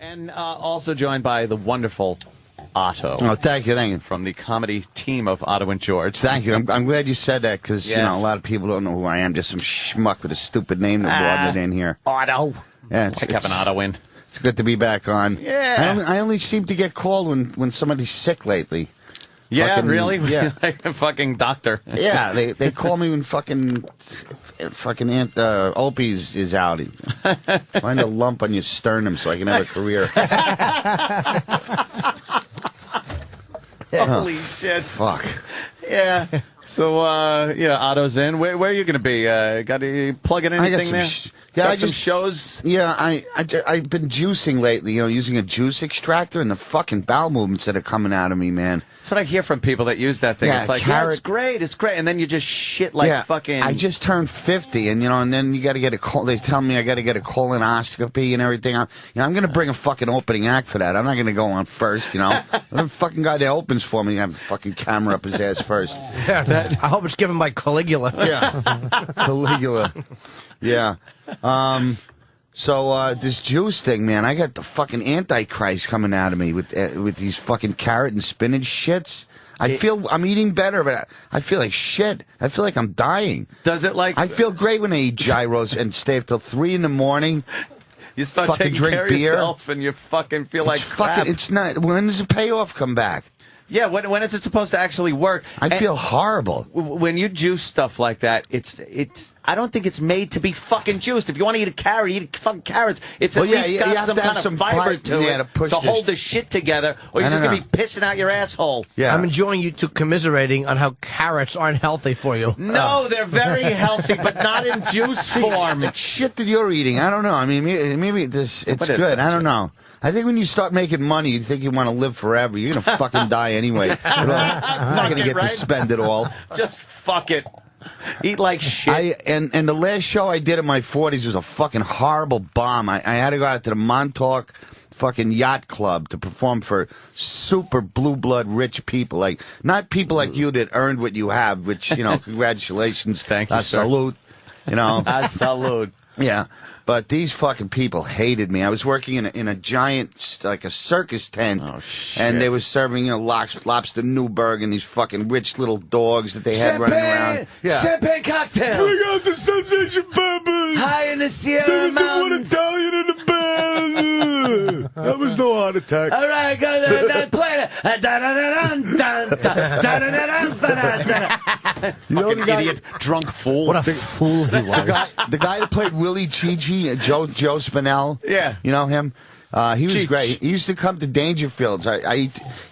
And also joined by the wonderful Otto. Oh, thank you. From the comedy team of Otto and George. Thank you. I'm glad you said that because, you know, a lot of people don't know who I am. Just some schmuck with a stupid name that wandered in here. Otto. Yeah, it's an Otto in. It's good to be back on. Yeah. I only seem to get called when somebody's sick lately. Yeah, really? Yeah. Like a fucking doctor. Yeah, they call me when fucking Aunt Opie is out. Find a lump on your sternum so I can have a career. Holy shit. Fuck. Yeah. So, Otto's in. Where are you going to be? Got to plug in anything there? Got some shows? Yeah, I've been juicing lately, using a juice extractor, and the fucking bowel movements that are coming out of me, man. That's what I hear from people that use that thing. Yeah, it's like, it's great, and then you just shit like fucking... I just turned 50, and, and then you got to get they tell me I got to get a colonoscopy and everything. I'm going to bring a fucking opening act for that. I'm not going to go on first, The fucking guy that opens for me, I have a fucking camera up his ass first. Yeah, I hope it's given by Caligula. Yeah, Caligula. Yeah. So this juice thing, man, I got the fucking Antichrist coming out of me with these fucking carrot and spinach shits. I'm eating better, but I feel like shit. I feel like I'm dying. Does it like... I feel great when I eat gyros and stay up till 3 in the morning. You start taking care of yourself and you fucking feel like crap. It's not... When does the payoff come back? Yeah, when is it supposed to actually work? I feel horrible. When you juice stuff like that, it's. I don't think it's made to be fucking juiced. If you want to eat a carrot, eat fucking carrots. It's at least got some kind of fiber to it to hold the shit together, or you're just going to be pissing out your asshole. Yeah. I'm enjoying you two commiserating on how carrots aren't healthy for you. No, they're very healthy, but not in juice form. It's shit that you're eating. I don't know. I mean, maybe it's good. I don't know. I think when you start making money, you think you want to live forever. You're going to fucking die anyway. I'm not going to get to spend it all. Just fuck it. Eat like shit. And the last show I did in my 40s was a fucking horrible bomb. I had to go out to the Montauk fucking yacht club to perform for super blue blood rich people. Like, not people like you that earned what you have, which, congratulations. Thank you, sir. Salute. A salute. Yeah. But these fucking people hated me. I was working in a giant, like a circus tent, and they were serving, lobster Newburg and these fucking rich little dogs that they had running around. Yeah. Champagne cocktails. We got the Sensation Peppers. High in the Sierra There Mountains. was one Italian in the band. That was no heart attack. All right, go play it. Fucking idiot, drunk fool. What a fool he was. The guy that played Willie Chi-Chi, Joe Spinell. Yeah. You know him? He was great. He used to come to Dangerfields.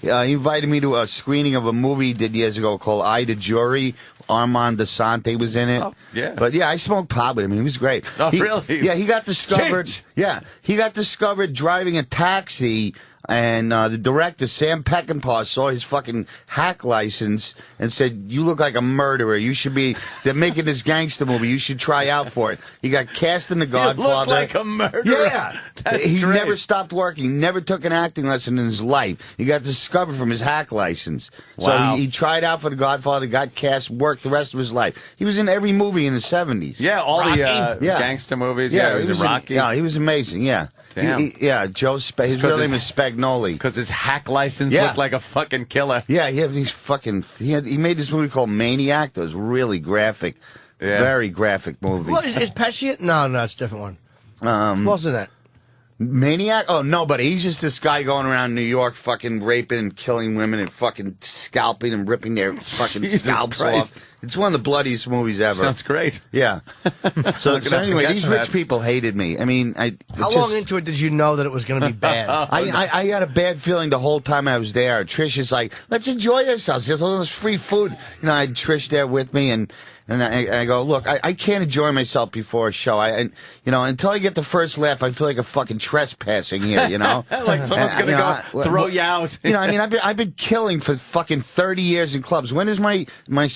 He invited me to a screening of a movie he did years ago called Ida Jury. Armand DeSante was in it. Oh, yeah. But yeah, I smoked pot with him. He was great. Oh, really? Yeah, he got discovered. Change. Yeah, he got discovered driving a taxi. And the director, Sam Peckinpah, saw his fucking hack license and said, "You look like a murderer. You should be. They're making this gangster movie. You should try out for it." He got cast in The Godfather. You look like a murderer. Yeah, he great. never stopped working. He never took an acting lesson in his life. He got discovered from his hack license. Wow. So he tried out for The Godfather, got cast, worked the rest of his life. He was in every movie in the 70s. Yeah, all Rocky. the gangster movies. Yeah, he was in Rocky. Yeah, he was amazing. Yeah. Damn. His real name is Spagnoli. Because his hack license looked like a fucking killer. Yeah, he made this movie called Maniac that was really graphic. Yeah. Very graphic movie. What, is Pesci? No, it's a different one. Wasn't it? Maniac? Oh, no, but he's just this guy going around New York fucking raping and killing women and fucking scalping and ripping their fucking scalps off. It's one of the bloodiest movies ever. Sounds great. Yeah. So anyway, these rich people hated me. I mean, how long into it did you know that it was going to be bad? I had a bad feeling the whole time I was there. Trish is like, let's enjoy ourselves. There's all this free food. I had Trish there with me, and I go, look, I can't enjoy myself before a show. Until I get the first laugh, I feel like a fucking trespassing here, Like someone's going to go throw you out. I've been killing for fucking 30 years in clubs. When is my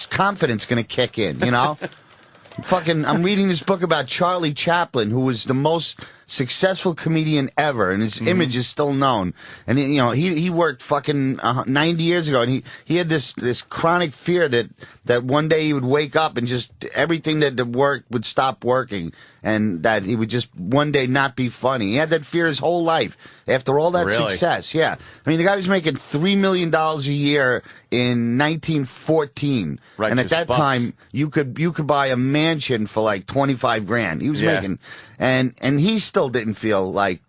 confidence going to kick in, I'm reading this book about Charlie Chaplin, who was the most successful comedian ever, and his image is still known. And he worked fucking 90 years ago, and he had this chronic fear that one day he would wake up and just everything that worked would stop working, and that he would just one day not be funny. He had that fear his whole life after all that success. Yeah, I mean, the guy was making $3 million a year in 1914, and at that time you could buy a mansion for like 25 grand. He was making, and he still didn't feel like,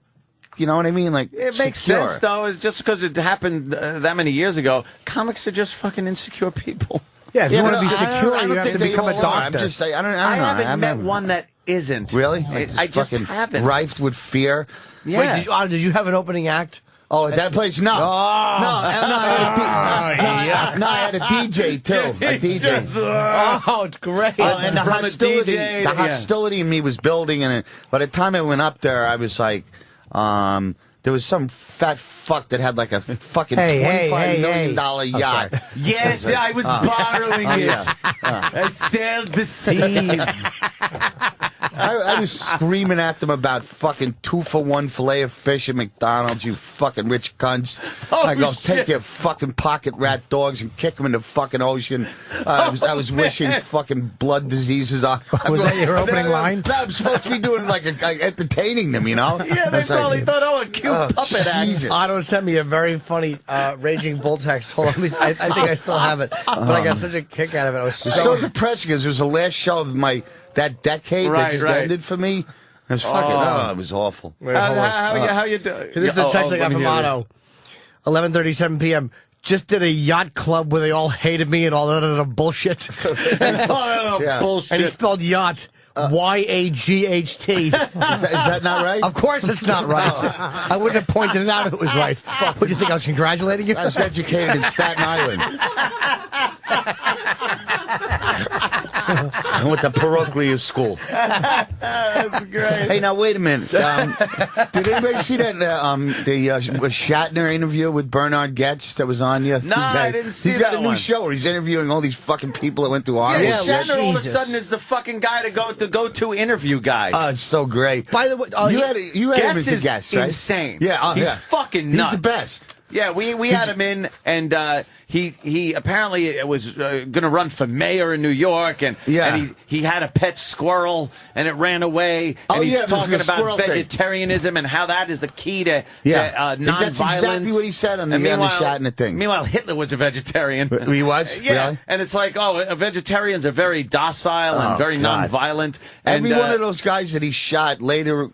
you know what I mean? Like, it makes sense though. Just because it happened that many years ago, comics are just fucking insecure people. Yeah, if you want to be secure, you have to become a doctor. I haven't met one that isn't. Really? I just haven't. Rife with fear. Yeah. Wait, did you have an opening act? Oh, at that place? No. I had a DJ, too. A DJ. Oh, it's great. And the hostility in me was building, and by the time I went up there, I was like, there was some fat fuck that had like a fucking $25 million yacht. Yes, I was borrowing it. I sailed the seas. I was screaming at them about fucking 2-for-1 filet of fish at McDonald's, you fucking rich cunts. I go, take your fucking pocket rat dogs and kick them in the fucking ocean. I was wishing fucking blood diseases on. Was that your opening line? No, I'm supposed to be doing like entertaining them, you know? Yeah, they probably thought, a cute puppet act. Otto sent me a very funny Raging Bull text. Hold on, I think I still have it, but I got such a kick out of it. It was so depressing because it was the last show of that decade that just ended for me. It was fucking, it was awful. Wait, how you doing? This is the text I got from Otto. 11:37 p.m. Just did a yacht club where they all hated me and all that other bullshit. Bullshit. And he spelled yacht. Y-A-G-H-T. Is that not right? Of course it's not right. I wouldn't have pointed it out if it was right. What, do you think I was congratulating you? I was educated in Staten Island. I went to Peroclio School. That's great. Hey, now wait a minute. Did anybody see that the Shatner interview with Bernard Goetz that was on yesterday? No, I didn't see that. He's got a new show where he's interviewing all these fucking people that went to Harvard. Yeah, Shatner all of a sudden is the fucking guy to go the go-to interview guy. Oh, it's so great. By the way, you had him as a guest, right? Insane. Yeah, he's fucking nuts. He's the best. Yeah, we had him in, and he apparently was going to run for mayor in New York, and he had a pet squirrel, and it ran away. And he's talking about vegetarianism and how that is the key to nonviolence. That's exactly what he said on the Shatner thing. Meanwhile, Hitler was a vegetarian. He was? Yeah. Really? And it's like, vegetarians are very docile and very nonviolent. Every one of those guys that he shot later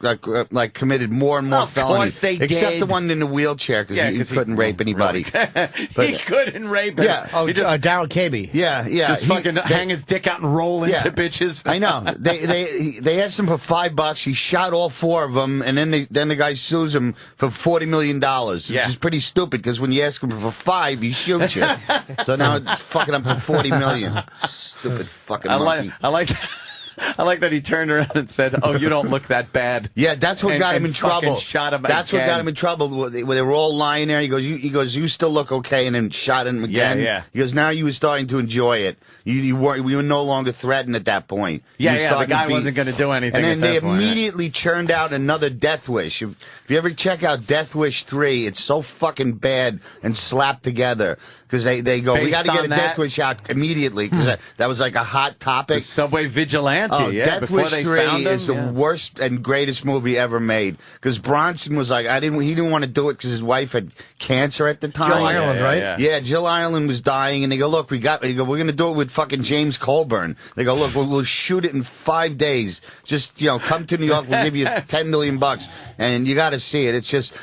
like committed more and more felonies. Of course they did. Except the one in the wheelchair because he couldn't rape anybody. He couldn't rape him. Yeah. Oh, Daryl Cabey. Yeah. Just fucking hang his dick out and roll into bitches. I know. They asked him for $5. He shot all 4 of them, and then the guy sues him for $40 million, which is pretty stupid because when you ask him for 5, he shoots you. So now it's fucking up to $40 million. Stupid fucking monkey. I like that he turned around and said, "Oh, you don't look that bad." Yeah, that's what got him in trouble. Shot him that's again. What got him in trouble. They were all lying there. He goes, you still look okay, and then shot him again. Yeah. He goes, now you were starting to enjoy it. We were no longer threatened at that point. The guy wasn't going to do anything. And then they immediately churned out another Death Wish. If you ever check out Death Wish 3, it's so fucking bad and slapped together. Because they go, we got to get a Death Wish out immediately, because that was like a hot topic. The Subway Vigilante, Death Wish 3 is the worst and greatest movie ever made. Because Bronson was like, he didn't want to do it because his wife had cancer at the time. Jill Ireland, right? Yeah, Jill Ireland was dying, and they go, look, we're going to do it with fucking James Colburn. They go, look, we'll shoot it in 5 days. Just, come to New York, we'll give you $10 million, and you got to see it. It's just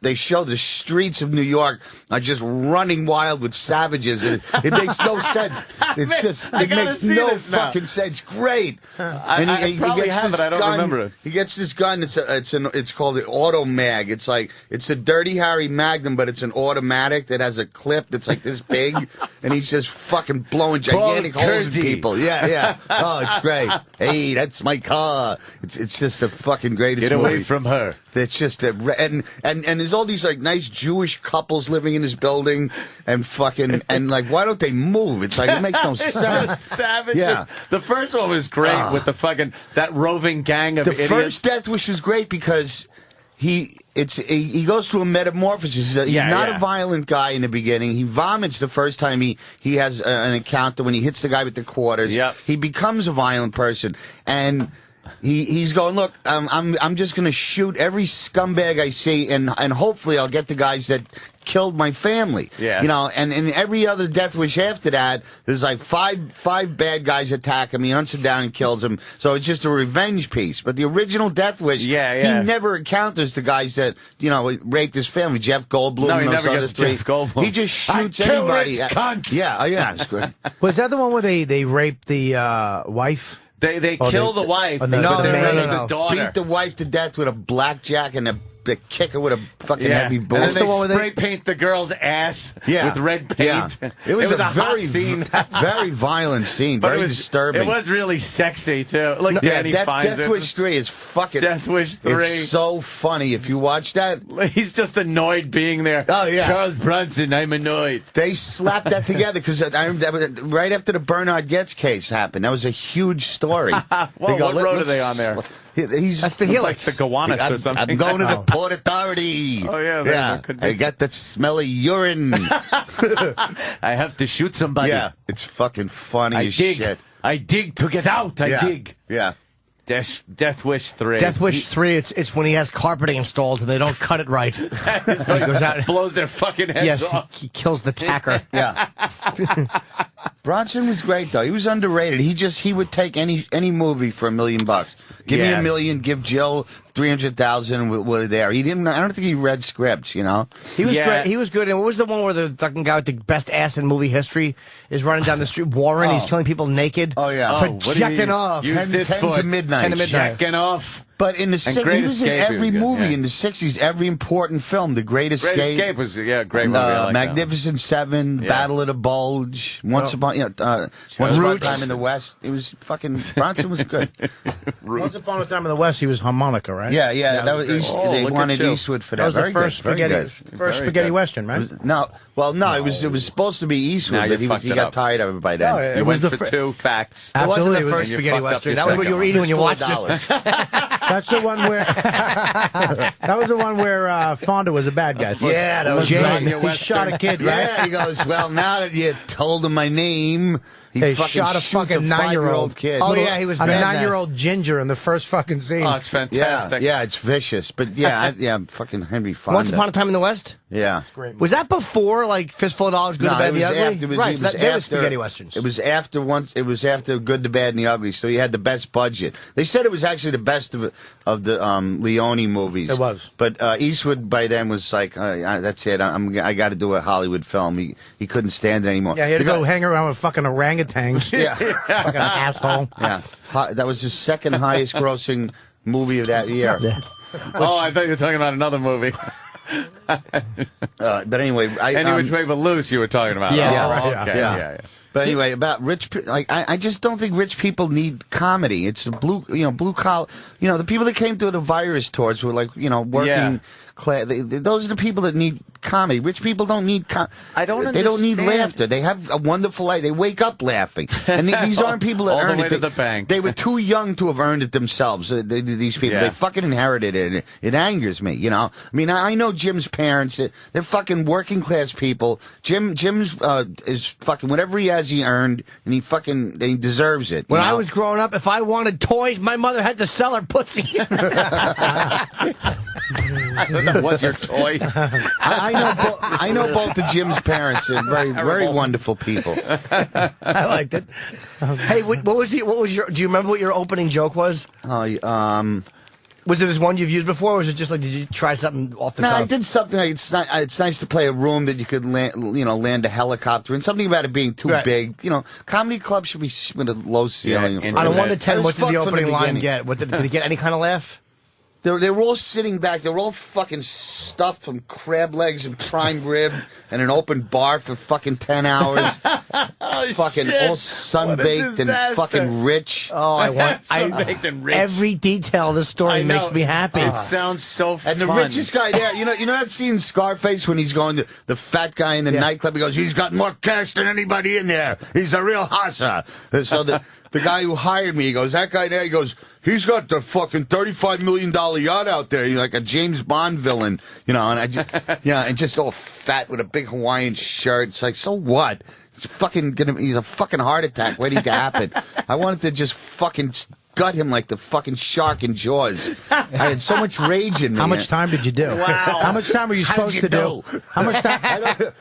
they show the streets of New York are just running wild with savages. It makes no sense. It makes no fucking sense. Great. And he gets this gun. I don't remember it. He gets this gun. It's called the Auto Mag. It's a Dirty Harry Magnum, but it's an automatic that has a clip that's like this big, and he's just fucking blowing gigantic holes in people. Yeah. Oh, it's great. Hey, that's my car. It's just the fucking greatest movie. Get away from her. It's just and there's all these like nice Jewish couples living in this building, and fucking and like, why don't they move? It's like it makes no sense. Savage. Yeah, the first one was great with the fucking that roving gang of idiots. The first Death Wish was great because he goes through a metamorphosis. He's not a violent guy in the beginning. He vomits the first time he has an encounter when he hits the guy with the quarters. Yep. He becomes a violent person, and he's going, look, I'm just going to shoot every scumbag I see, and hopefully I'll get the guys that killed my family. Yeah. You know, and in every other Death Wish after that, there's like five bad guys attack him. He hunts him down and kills him. So it's just a revenge piece. But the original Death Wish, he never encounters the guys that, you know, raped his family. Jeff Goldblum. No, he and those never other gets three. Jeff Goldblum. He just shoots anybody. Cunt. Yeah, it's good. Was that the one where they raped the wife? They kill the wife. No, the daughter. Beat the wife to death with a blackjack and they kick her with a fucking heavy boot. And then they spray paint the girl's ass with red paint. Yeah. It was a very hot scene. Very violent scene. Very disturbing. It was really sexy, too. Look, Danny finds Death Wish 3 is fucking... Death Wish 3. It's so funny. If you watch that... He's just annoyed being there. Oh, yeah. Charles Bronson, I'm annoyed. They slapped that together because right after the Bernard Goetz case happened. That was a huge story. Well, what road are they on there? That's the Helix. Like the Gowanus or something. I'm going to the Port Authority. Oh, yeah. I got that smelly urine. I have to shoot somebody. Yeah, it's fucking funny as shit. I dig to get out. I dig. Yeah. Death Wish 3. Death Wish 3, it's when he has carpeting installed and they don't cut it right. He goes out and blows their fucking heads off. He kills the tacker. Yeah. Bronson was great, though. He was underrated. He would take any movie for $1 million. Give me $1 million, give Jill 300,000. We're there. I don't think he read scripts, you know. He was great. He was good. And what was the one where the fucking guy with the best ass in movie history is running down the street? Warren. He's killing people naked. Oh yeah. For jacking off. 10 to midnight. Jacking off. But in the 60s, he was in every movie in the 60s, every important film. The Great Escape. Great Escape was, great movie. Magnificent Seven, Battle of the Bulge, Once Upon a Time in the West. It was fucking, Bronson was good. Once Upon a Time in the West, he was harmonica, right? Yeah. They wanted Eastwood for that. That was the first spaghetti Western, right? It was supposed to be Eastwood, but he got tired of it by then. No, it was for two facts. It wasn't the first spaghetti Western. That was what you were eating when you watched it. That's the one where that was the one where Fonda was a bad guy. Yeah, that was He shot a kid, right? Yeah, he goes, well, now that you told him my name, he shot a fucking 9-year-old kid. Oh, yeah, he was a 9-year-old ginger in the first fucking scene. Oh, it's fantastic. Yeah, it's vicious. But fucking Henry Fonda. Once Upon a Time in the West? Yeah. Was that before, like, Fistful of Dollars, Good, the Bad, and the Ugly? Right, they were spaghetti westerns. It was after Good, the Bad, and the Ugly, so he had the best budget. They said it was actually the best of the Leone movies. It was. But Eastwood by then was like, that's it, I got to do a Hollywood film. He couldn't stand it anymore. Yeah, he had to go hang around with fucking orangutans. Yeah. Fucking asshole. Yeah. That was his second highest grossing movie of that year. Oh, I thought you were talking about another movie. But anyway, Which Way But Loose you were talking about. Yeah. But anyway, about I just don't think rich people need comedy. It's blue collar. The people that came to the virus tours were like, working class. Those are the people that need comedy. Rich people don't need I don't understand. They don't need laughter. They have a wonderful life. They wake up laughing. And these aren't people that earned it. To the bank. They were too young to have earned it themselves. These people, they fucking inherited it. It angers me, I mean, I know Jim's parents. They're fucking working class people. Jim's is fucking whatever he has, he earned, and he deserves it. When I was growing up, if I wanted toys, my mother had to sell her pussy. That was your toy. I know both of Jim's parents. They're very wonderful people. I liked it. Hey, what was your? Do you remember what your opening joke was? Was it this one you've used before, or was it just like, did you try something off the cuff? No, I did something. It's nice to play a room that you could land a helicopter in. Something about it being too big. Comedy club should be with a low ceiling. On a 1 to 10, what did the opening line get? Did it get any kind of laugh? They were all sitting back. They were all fucking stuffed from crab legs and prime rib and an open bar for fucking 10 hours. Fucking shit. all sunbaked and fucking rich. Oh, I want sunbaked and rich. Every detail of the story makes me happy. It sounds so fun. And the richest guy there, you know that scene in Scarface when he's going to the fat guy in the nightclub? He goes, he's got more cash than anybody in there. He's a real hassa. So the guy who hired me, he goes, that guy there, he goes, he's got the fucking $35 million yacht out there. He's like a James Bond villain, you know, and and just all fat with a big Hawaiian shirt. It's like, so what? He's a fucking heart attack waiting to happen. I wanted to just fucking gut him like the fucking shark in Jaws. I had so much rage in me. How much time did you do? Wow. How much time were you supposed to do? How much time?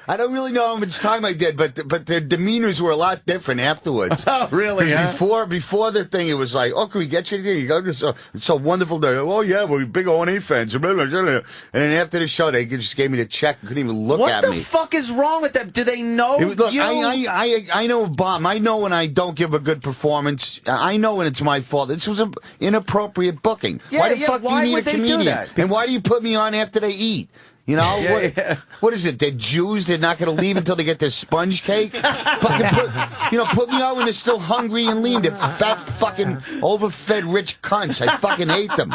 I don't really know how much time I did, but their demeanors were a lot different afterwards. Oh, really? Huh? Before the thing, it was like, oh, can we get you anything? You go, it's so wonderful. Oh, yeah, we're big O&A fans. And then after the show, they just gave me the check and couldn't even look at me. What the fuck is wrong with them? Do they know Look, you? I know Bob. I know when I don't give a good performance. I know when it's my fault. This was an inappropriate booking. Yeah, why the fuck do you need a comedian? Do and why do you put me on after they eat? You know, what is it? They're Jews. They're not going to leave until they get their sponge cake. Put me on when they're still hungry and lean. They're fat, fucking, overfed, rich cunts. I fucking hate them.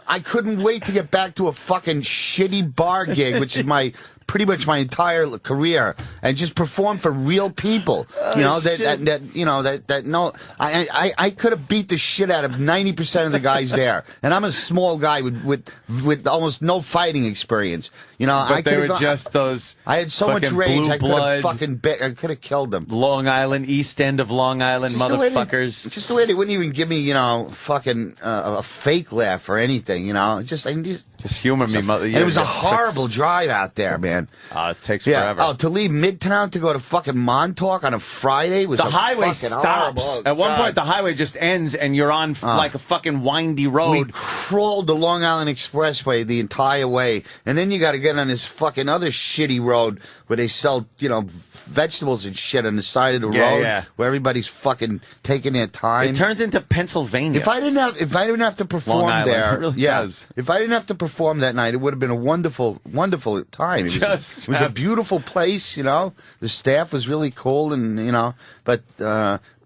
I couldn't wait to get back to a fucking shitty bar gig, which is pretty much my entire career, and just perform for real people. I could have beat the shit out of 90% of the guys there, and I'm a small guy with almost no fighting experience. But they were just those. I had so much rage. I could have killed them. Long Island, East End of Long Island, motherfuckers. Just the way they wouldn't even give me, fucking a fake laugh or anything. Just humor me, mother. And it was a horrible drive out there, man. It takes forever. Oh, to leave Midtown to go to fucking Montauk on a Friday was the highway stops. At one point, the highway just ends, and you're on like a fucking windy road. We crawled the Long Island Expressway the entire way, and then you got to get on this fucking other shitty road where they sell, vegetables and shit on the side of the road, where everybody's fucking taking their time. It turns into Pennsylvania. If I didn't have to perform there, it really does. If I didn't have to perform that night, it would have been a wonderful, wonderful time. It was a beautiful place, The staff was really cool, and but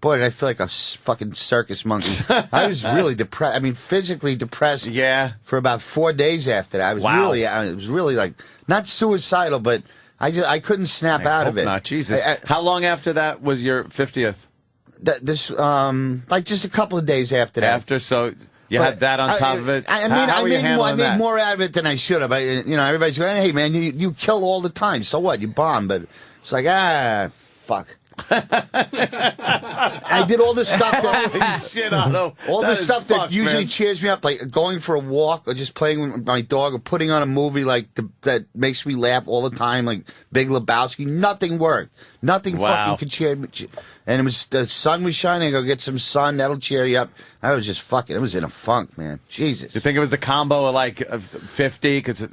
boy, did I feel like a fucking circus monkey. I was really depressed. I mean, physically depressed. Yeah. For about 4 days after that, it was really like not suicidal, but I couldn't snap out of it. Not Jesus. How long after that was your 50th? Like just a couple of days after that. So you had that on top of it. I made more out of it than I should have. Everybody's going, "Hey man, you kill all the time. So what? You bomb." But it's like, fuck. I did all the stuff that usually cheers me up, like going for a walk or just playing with my dog or putting on a movie that makes me laugh all the time, like Big Lebowski. Nothing worked. Nothing fucking could cheer me. And the sun was shining. I go get some sun. That'll cheer you up. I was just fucking. It was in a funk, man. Jesus. You think it was the combo of like 50? Because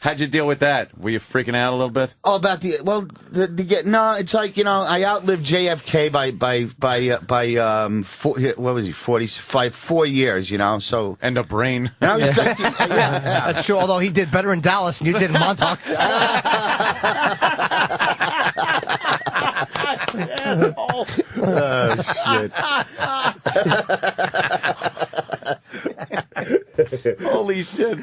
how'd you deal with that? Were you freaking out a little bit? Oh, about no. It's like I outlived JFK by 4 years. So and a brain. And I was That's true. Although he did better in Dallas than you did in Montauk. Oh, shit. Holy shit.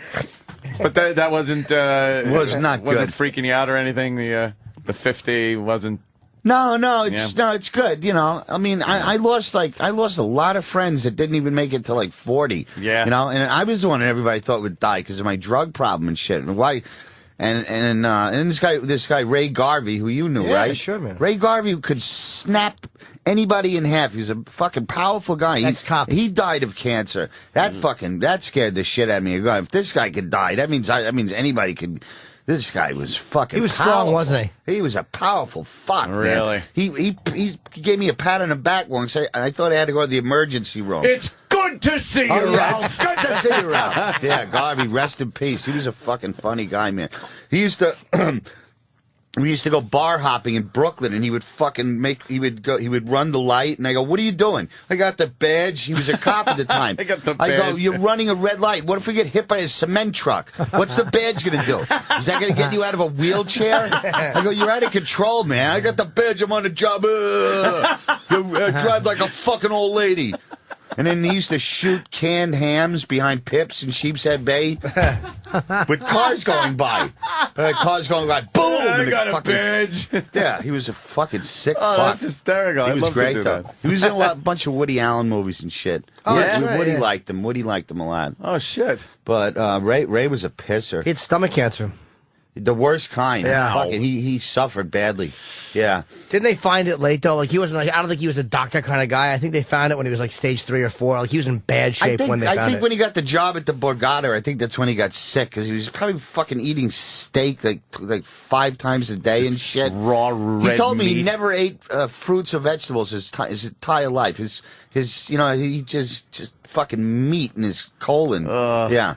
But that wasn't was not good. Wasn't freaking you out or anything. The 50 wasn't. No, it's good. I mean, I lost a lot of friends that didn't even make it to like 40. Yeah. And I was the one that everybody thought would die because of my drug problem and shit. And why? And this guy Ray Garvey, who you knew, right? Sure, man. Ray Garvey could snap anybody in half. He was a fucking powerful guy. He died of cancer. That scared the shit out of me. If this guy could die, that means anybody could. This guy was fucking. He was powerful. strong, wasn't he? He was a powerful fuck. Really? Man. He gave me a pat on the back once. I thought I had to go to the emergency room. It's good to see you, Ralph. It's good to see you, Ralph. Yeah, Garvey, rest in peace. He was a fucking funny guy, man. He used to. we used to go bar hopping in Brooklyn, and he would run the light, and I go, what are you doing? I got the badge. He was a cop at the time. I got the badge. I go, you're running a red light. What if we get hit by a cement truck? What's the badge going to do? Is that going to get you out of a wheelchair? I go, you're out of control, man. I got the badge. I'm on the job. You drive like a fucking old lady. And then he used to shoot canned hams behind Pips in Sheepshead Bay with cars going by. Cars going by, boom! I got a badge. Yeah, he was a fucking sick fuck. fuck. That's hysterical. He was great, though. That. He was in a bunch of Woody Allen movies and shit. Oh, yeah? Woody liked him. Woody liked him a lot. Oh, shit. But Ray was a pisser. He had stomach cancer. The worst kind. Yeah. Fucking, he suffered badly. Yeah. Didn't they find it late, though? Like, he wasn't, I don't think he was a doctor kind of guy. I think they found it when he was, like, stage 3 or 4. Like, he was in bad shape when they found it. I think when he got the job at the Borgata, I think that's when he got sick, because he was probably fucking eating steak, like 5 times a day and shit. Raw red He told me meat. he never ate fruits or vegetables his entire life. He just fucking meat in his colon. Yeah.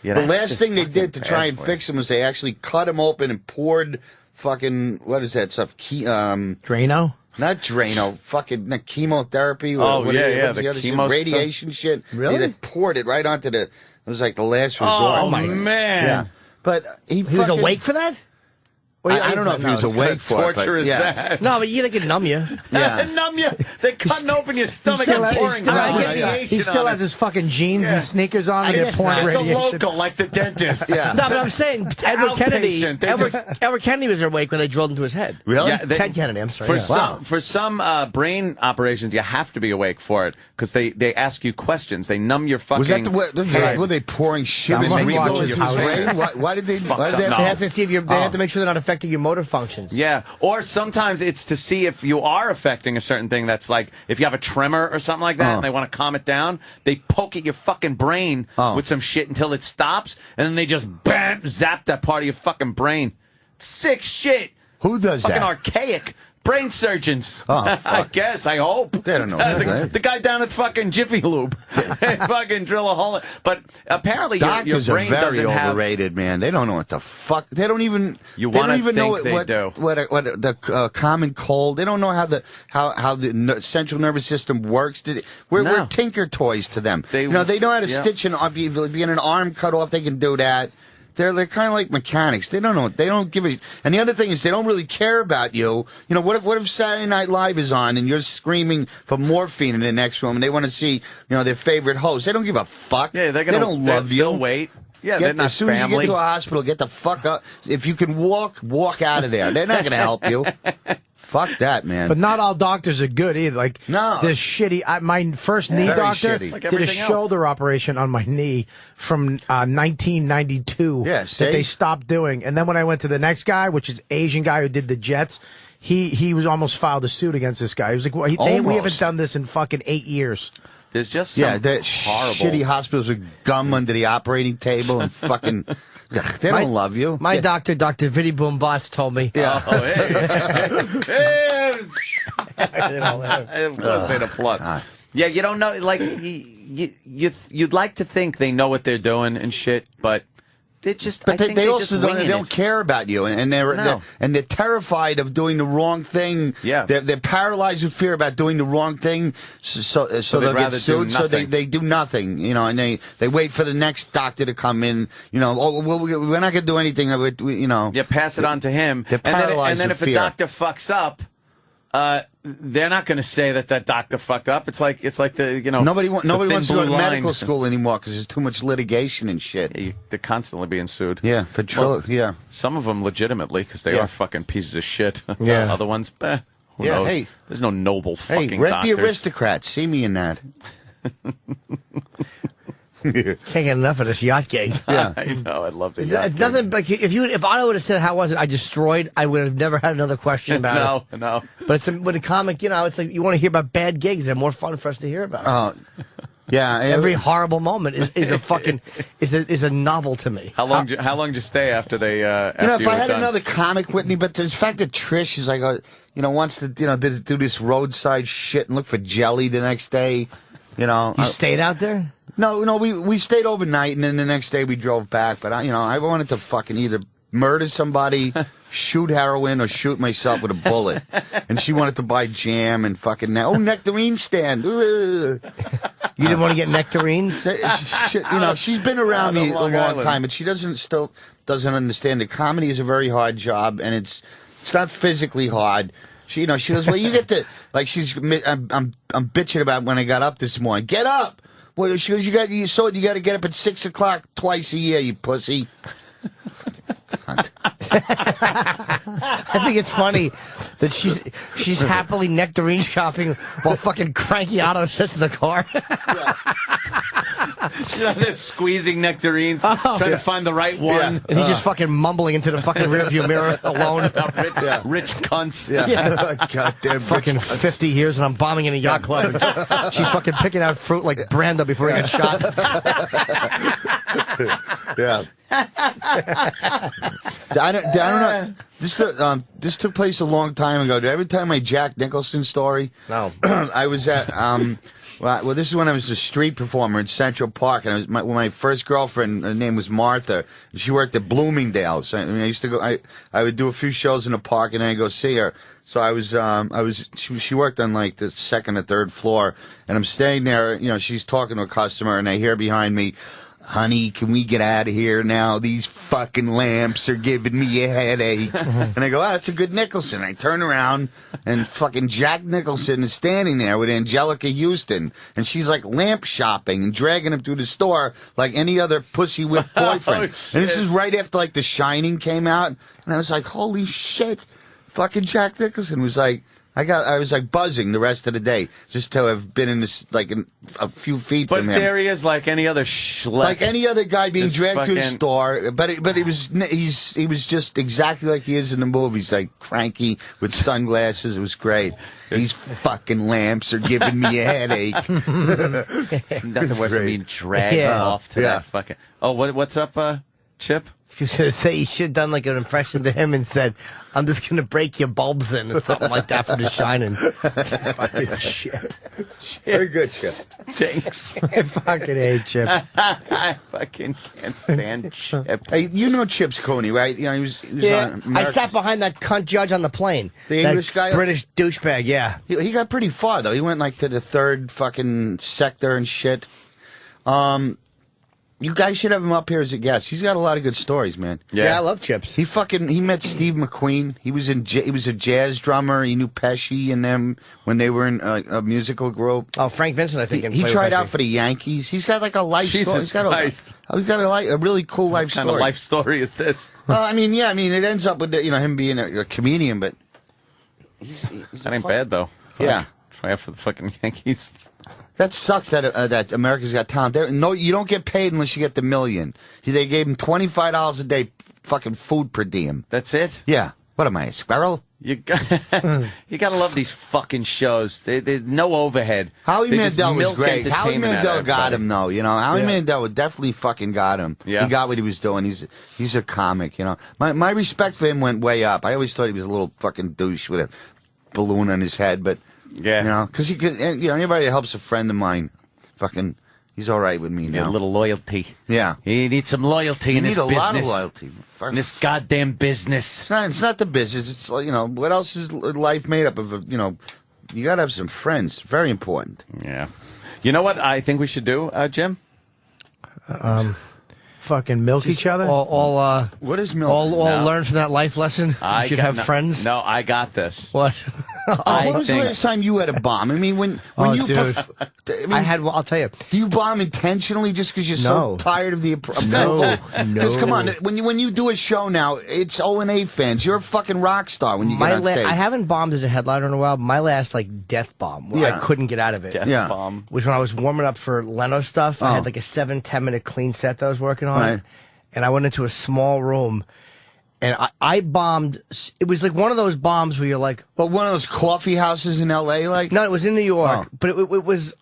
Yeah, the last thing they did to try and fix him was they actually cut him open and poured fucking, what is that stuff? Drano? Not Drano, fucking chemotherapy. The other shit? chemo Radiation shit. Really? They poured it right onto it was like the last resort. Oh, my man. Yeah. But he was awake for that? Well, I don't know if he was awake for it. Torture is that? No, but they could numb you. Yeah. Numb you. They're cutting open your stomach and pouring radiation. He still has his fucking jeans and sneakers on. And they're pouring It's a radiation. local, like the dentist. Yeah. No, but I'm saying Edward Kennedy. Outpatient. Edward Kennedy was awake when they drilled into his head. Really? Yeah, Ted Kennedy, I'm sorry. For some brain operations, you have to be awake for it because they ask you questions. They numb your fucking. Was that the way? Were they pouring shit in Someone your watches brain? House. Why did they? They have to see if you're. They have to make sure they're not affecting your motor functions. Yeah, or sometimes it's to see if you are affecting a certain thing. That's like if you have a tremor or something like that, and they want to calm it down. They poke at your fucking brain with some shit until it stops, and then they just zap that part of your fucking brain. Sick shit. Who does fucking that? Archaic. Brain surgeons. Oh, fuck. I guess. I hope. They don't know. The guy down at fucking Jiffy Lube. Fucking drill a hole. But apparently doctors your brain are very doesn't overrated, man. They don't know what the fuck. They don't even. You want to think know they do. What the common cold. They don't know how the central nervous system works. We're tinker toys to them. They know how to stitch an. If you get an arm cut off, they can do that. They're kind of like mechanics. They don't know. They don't give a. And the other thing is, they don't really care about you. You know, what if Saturday Night Live is on and you're screaming for morphine in the next room and they want to see their favorite host? They don't give a fuck. Yeah, they don't love you. They'll wait. Yeah, they're not as soon as you get to a hospital, get the fuck up. If you can walk out of there. They're not going to help you. Fuck that, man. But not all doctors are good either. Like, this shitty. My first knee doctor did a shoulder operation on my knee from 1992 that they stopped doing. And then when I went to the next guy, which is Asian guy who did the Jets, he was almost filed a suit against this guy. He was like, well, we haven't done this in fucking 8 years. There's just some horrible shitty hospitals with gum under the operating table and fucking. They don't love you. My doctor, Dr. Vinny Boombots, told me. Yeah. Oh, hey. Of course they applaud. Yeah, you don't know. Like you'd like to think they know what they're doing and shit, but they just. But they also they don't care about you, and they're terrified of doing the wrong thing. Yeah, they're paralyzed with fear about doing the wrong thing, so they'll get sued. So they do nothing, and they wait for the next doctor to come in. Well, we're not going to do anything. Yeah, pass it on to him. They're paralyzed and then if a doctor fucks up. They're not going to say that doctor fucked up. It's like the nobody wants to go to medical school anymore because there's too much litigation and shit. Yeah, they're constantly being sued. Yeah, some of them legitimately because they are fucking pieces of shit. Yeah, other ones, who knows? Hey, there's no noble fucking Rent doctors. the Aristocrats. See me in that. Can't get enough of this yacht gang. Yeah, I know. I'd love to. It's nothing. Like if Otto would have said how was it, I destroyed. I would have never had another question about it. No. But with a comic, it's like you want to hear about bad gigs. They're more fun for us to hear about. Yeah. Every horrible moment is a fucking is a novel to me. How long did you stay after they? If I had another comic with me, but the fact that Trish is like, wants to do this roadside shit and look for jelly the next day. You stayed out there? No, we stayed overnight, and then the next day we drove back. But I wanted to fucking either murder somebody, shoot heroin, or shoot myself with a bullet. And she wanted to buy jam and fucking nectarine stand. Ugh. You didn't want to get nectarines? She's been around me a long time, but she still doesn't understand that comedy is a very hard job, and it's not physically hard. She goes, well, you get to, like, I'm bitching about when I got up this morning. Get up! Well, she goes, you got to get up at 6 o'clock twice a year, you pussy. I think it's funny that she's happily nectarine shopping while fucking cranky Otto sits in the car. She's out there squeezing nectarines, trying to find the right one. Yeah. And he's just fucking mumbling into the fucking rearview mirror alone. Rich cunts. Yeah. Goddamn fucking rich 50 years and I'm bombing in a yacht club. And she's fucking picking out fruit like Brando before he gets shot. Yeah. I don't know. This took place a long time ago. Did I ever tell my Jack Nicholson story? No. I was at well, this is when I was a street performer in Central Park, and my first girlfriend, her name was Martha. She worked at Bloomingdale's. I mean, I used to go. I would do a few shows in the park, and then I'd go see her. So she worked on like the second or third floor, and I'm staying there. She's talking to a customer, and I hear behind me, honey, can we get out of here now? These fucking lamps are giving me a headache. And I go, that's a good Nicholson. I turn around, and fucking Jack Nicholson is standing there with Angelica Houston. And she's like lamp shopping and dragging him through the store like any other pussy whipped boyfriend. And this is right after like The Shining came out. And I was like, holy shit. Fucking Jack Nicholson was like, I was like buzzing the rest of the day just to have been in this like a few feet from him. But there he is, like any other schlep. Like any other guy being dragged to the store. But he was just exactly like he is in the movies, like cranky with sunglasses. It was great. These fucking lamps are giving me a headache. Nothing worse than being dragged off to that fucking. Oh, what's up, Chip? You should say you should have done like an impression to him and said, "I'm just gonna break your bulbs in," or something like that for The Shining. Fucking Chip. Very good, Chip. Thanks. I fucking hate Chip. I fucking can't stand Chip. Hey, you know Chip's Coney, right? He was on I sat behind that cunt judge on the plane. The English guy? British douchebag, yeah. He got pretty far, though. He went like to the third fucking sector and shit. You guys should have him up here as a guest. He's got a lot of good stories, man. Yeah, I love Chips. He met Steve McQueen. He was a jazz drummer. He knew Pesci and them when they were in a musical group. Oh, Frank Vincent, I think. He tried out for the Yankees. He's got like a life story. He's got a really cool life story. What kind of life story is this? Well, I mean, it ends up with him being a comedian, but that ain't bad though. Yeah, try out for the fucking Yankees. That sucks that America's Got Talent. No, you don't get paid unless you get the million. They gave him $25 a day fucking food per diem. That's it? Yeah. What am I, a squirrel? You gotta love these fucking shows. They no overhead. Howie Mandel was great. Howie Mandel got him though. Howie Mandel definitely fucking got him. Yeah. He got what he was doing. He's a comic. My respect for him went way up. I always thought he was a little fucking douche with a balloon on his head, but. Yeah. Because anybody that helps a friend of mine, fucking, he's all right with me now. A little loyalty. Yeah. He needs some loyalty in his business. You need a lot of loyalty. In this goddamn business. It's not the business. It's, what else is life made up of? You got to have some friends. Very important. Yeah. You know what I think we should do, Jim? Fucking milk each other? What is milk? All learn from that life lesson? You should have friends? No, I got this. What? When was the last time you had a bomb? I mean, when you... Dude. I'll tell you. Do you bomb intentionally just because you're so tired of the approval? No. Because come on, when you do a show now, it's O&A fans. You're a fucking rock star when you get on stage. I haven't bombed as a headliner in a while. My last, death bomb, where I couldn't get out of it. Death bomb. Was when I was warming up for Leno stuff. I had like a 7-10 minute clean set that I was working on. Right. And I went into a small room, and I bombed. It was like one of those bombs where you're like... But one of those coffee houses in L.A., like? No, it was in New York. But it was...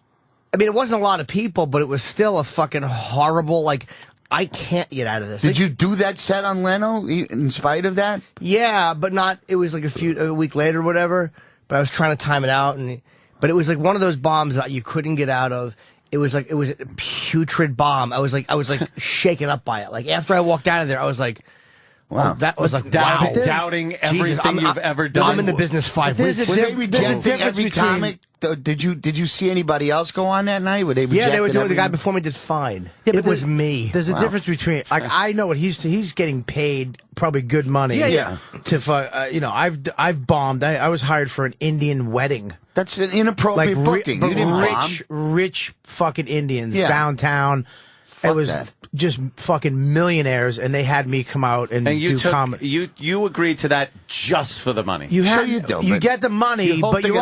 I mean, it wasn't a lot of people, but it was still a fucking horrible, I can't get out of this. Did you do that set on Leno in spite of that? Yeah, but not... It was like a week later or whatever, but I was trying to time it out. But it was like one of those bombs that you couldn't get out of. It was a putrid bomb. I was like shaken up by it. Like after I walked out of there, I was like, Wow. That was like, wow. Doubting everything you've ever done. I'm in the business 5 weeks. Were they rejecting every comic? Did you see anybody else go on that night? Were they rejecting they were doing. The guy before me did fine. Yeah, it was me. There's a difference between, like, I know what he's getting paid probably good money. Yeah. I've bombed. I was hired for an Indian wedding. That's an inappropriate booking. You didn't rich fucking Indians downtown. It was just fucking millionaires, and they had me come out and do comedy. You agreed to that just for the money. You get the money, but you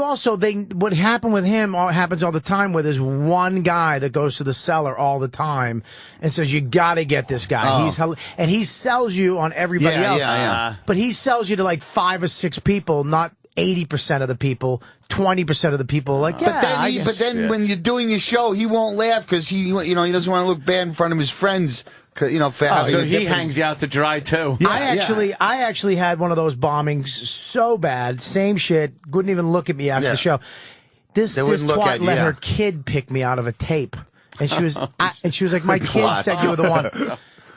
also what happened with him happens all the time. Where there's one guy that goes to the cellar all the time and says, "You got to get this guy." And he sells you on everybody else. But he sells you to like 5 or 6 people, not 80% of the people, 20% of the people. Like, but then when you're doing your show, he won't laugh because he doesn't want to look bad in front of his friends. So he hangs you out to dry too. Yeah, I actually had one of those bombings so bad, same shit. Wouldn't even look at me after the show. This twat let her kid pick me out of a tape, and she was like, "My kid said you were the one."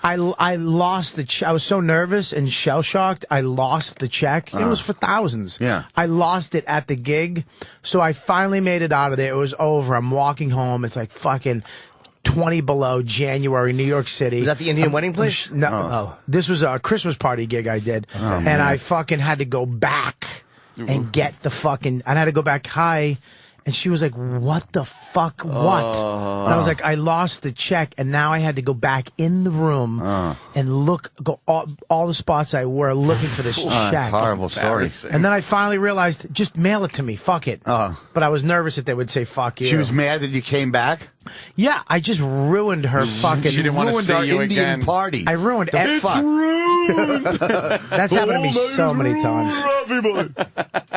I lost the check. I was so nervous and shell-shocked, I lost the check. It was for thousands. Yeah. I lost it at the gig, so I finally made it out of there. It was over. I'm walking home. It's like fucking 20 below, January, New York City. Was that the Indian wedding place? No. This was a Christmas party gig I did, and I fucking had to go back and get the fucking... I had to go back high. And she was like, "What the fuck? What?" And I was like, "I lost the check, and now I had to go back in the room and go all the spots I were looking for this check." Horrible story. And then I finally realized, just mail it to me. Fuck it. But I was nervous that they would say "fuck you." She was mad that you came back. Yeah, I just ruined her fucking. She didn't want to see you Indian again. Party. I ruined it. That's happened to me so many times.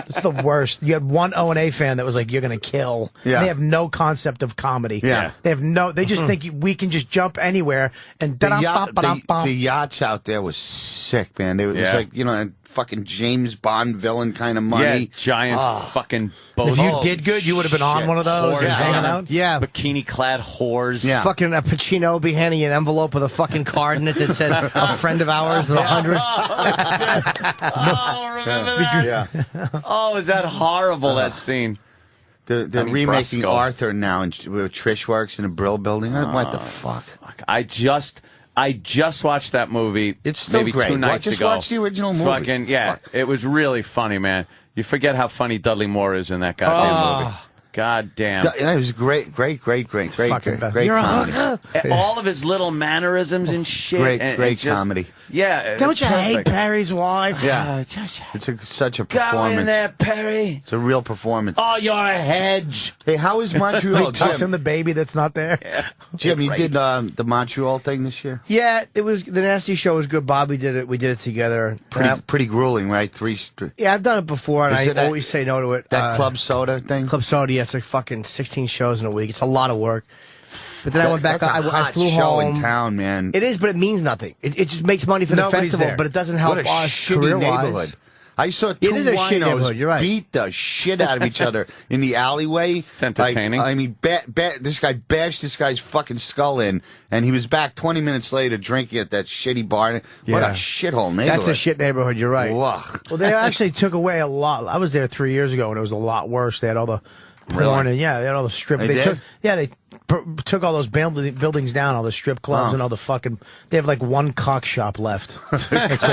It's the worst. You had one O&A fan that was like, "You're gonna kill." Yeah. They have no concept of comedy. Yeah. They have no. They just think we can just jump anywhere and the yachts out there was sick, man. It was like a fucking James Bond villain kind of money. Yeah, giant fucking boat. If you did good, you would have been on one of those. Hanging out. Yeah. Bikini-clad whores. Yeah. Fucking Pacino be handing you an envelope with a fucking card in it that said, "A friend of ours with 100. Remember that? Yeah. Oh, is that horrible, that scene? They're remaking Brusco. Arthur now, and where Trish works in a Brill building. What the fuck? I just watched that movie. It's still maybe great. 2 nights ago. Just watch the original movie. It was really funny, man. You forget how funny Dudley Moore is in that goddamn movie. God damn. It was great comedy. All of his little mannerisms and shit. Great comedy. Yeah. Don't you hate Perry's wife? Yeah. It's such a performance. Go in there, Perry. It's a real performance. Oh, you're a hedge. Hey, how is Montreal? He tucks in the baby that's not there. Yeah. Jim, you did the Montreal thing this year? Yeah, it was the Nasty Show was good. Bobby did it. We did it together. Pretty grueling, right? Yeah, I've done it before, and I always say no to it. That Club Soda thing? Club Soda, yeah, it's like fucking 16 shows in a week. It's a lot of work. But then I went back. I flew show home. In town, man. It is, but it means nothing. It just makes money for the festival, but it doesn't help us career-wise. I saw two winos beat the shit out of each other in the alleyway. It's entertaining. I mean, this guy bashed this guy's fucking skull in, and he was back 20 minutes later drinking at that shitty bar. What a shithole neighborhood. That's a shit neighborhood, you're right. Ugh. Well, they actually took away a lot. I was there 3 years ago, and it was a lot worse. They had all the porn, and they had all the strip. They took all those buildings down, all the strip clubs and all the fucking. They have like one cock shop left. That's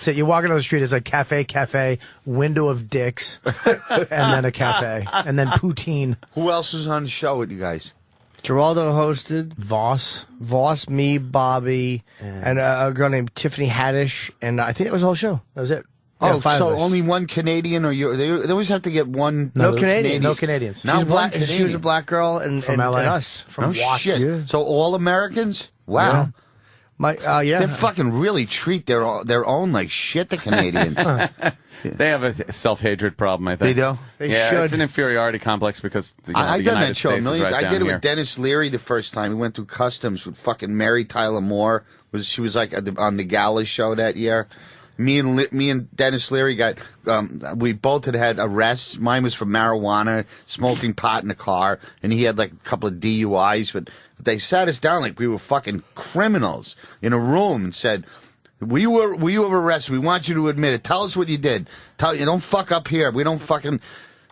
it. You walk into the street, it's like cafe, window of dicks, and then a cafe, and then poutine. Who else is on the show with you guys? Geraldo hosted. Voss, me, Bobby, and a girl named Tiffany Haddish, and I think that was the whole show. That was it. Oh, so only one Canadian, or they always have to get one. No Canadians. No Canadians. She was a black girl, and from LA. And us from Watts. Shit. Yeah. So all Americans? Wow. Yeah. They fucking really treat their own like shit. The Canadians. They have a self-hatred problem, I think. They do? They should. It's an inferiority complex because I've done that show a million times. I did it with Dennis Leary the first time. We went through customs with fucking Mary Tyler Moore. She was like on the Gala show that year. me and Dennis Leary got, we both had arrests. Mine was for marijuana, smoking pot in the car, and he had like a couple of DUIs. But they sat us down like we were fucking criminals in a room and said, were you arrested? We want you to admit it. Tell us what you did. You don't fuck up here. We don't fucking.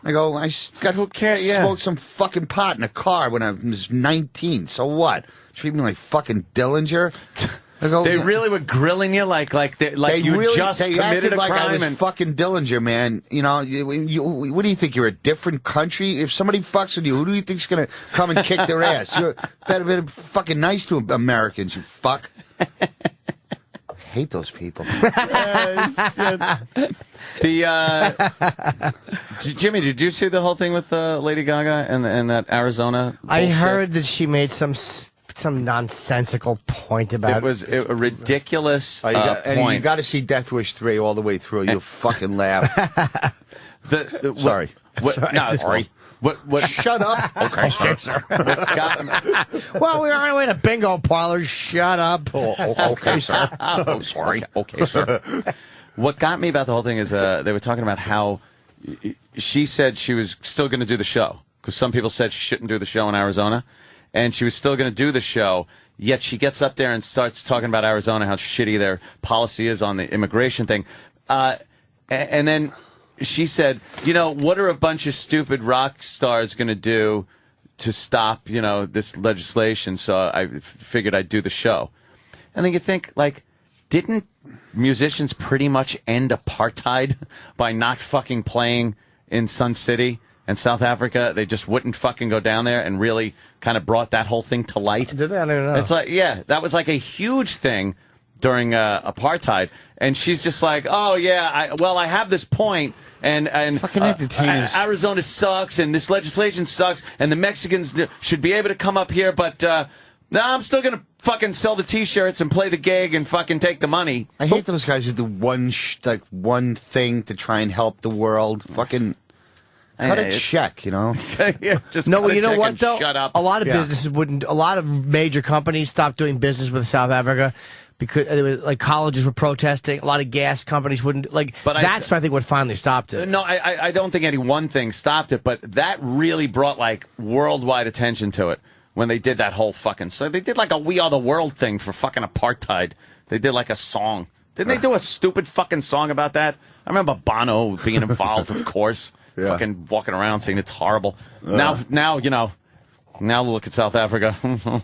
I go, I smoked some fucking pot in a car when I was 19. So what? Treat me like fucking Dillinger? I go, they really were grilling you like you really, just committed a like crime. I was fucking Dillinger, man. You know, what do you think? You're a different country? If somebody fucks with you, who do you think's going to come and kick their ass? You're better be fucking nice to Americans, you fuck. I hate those people. Jimmy, did you see the whole thing with Lady Gaga and that Arizona bullshit? I heard that she made some nonsensical point about it. Was a ridiculous point. And you got to see Death Wish 3 all the way through. You'll fucking laugh. Sorry. Sorry. What? Shut up. Okay, sir. Well, we were on our way to bingo parlors. Shut up. Okay, sir. Oh, sorry. Okay, sir. What got me about the whole thing is they were talking about how she said she was still going to do the show because some people said she shouldn't do the show in Arizona. And she was still going to do the show, yet she gets up there and starts talking about Arizona, how shitty their policy is on the immigration thing. And then she said, you know, what are a bunch of stupid rock stars going to do to stop, you know, this legislation? So I figured I'd do the show. And then you think, like, didn't musicians pretty much end apartheid by not fucking playing in Sun City and South Africa? They just wouldn't fucking go down there and really kind of brought that whole thing to light. Did they? I don't know. It's like, yeah, that was like a huge thing during apartheid. And she's just like, oh, yeah, I have this point. And fucking entertainers. Arizona sucks, and this legislation sucks, and the Mexicans should be able to come up here, but no, I'm still going to fucking sell the T-shirts and play the gig and fucking take the money. I hate those guys who do one thing to try and help the world. Fucking cut a check, you know? Yeah, just no, well, you know what, though? Shut up. A lot of businesses wouldn't, a lot of major companies stopped doing business with South Africa because like colleges were protesting. A lot of gas companies wouldn't, like, but that's, I think, what finally stopped it. No, I don't think any one thing stopped it, but that really brought, like, worldwide attention to it when they did that whole fucking, so they did like a We Are the World thing for fucking apartheid. They did like a song. Didn't they do a stupid fucking song about that? I remember Bono being involved, of course. Yeah. Fucking walking around saying it's horrible. Now, you know, now look at South Africa.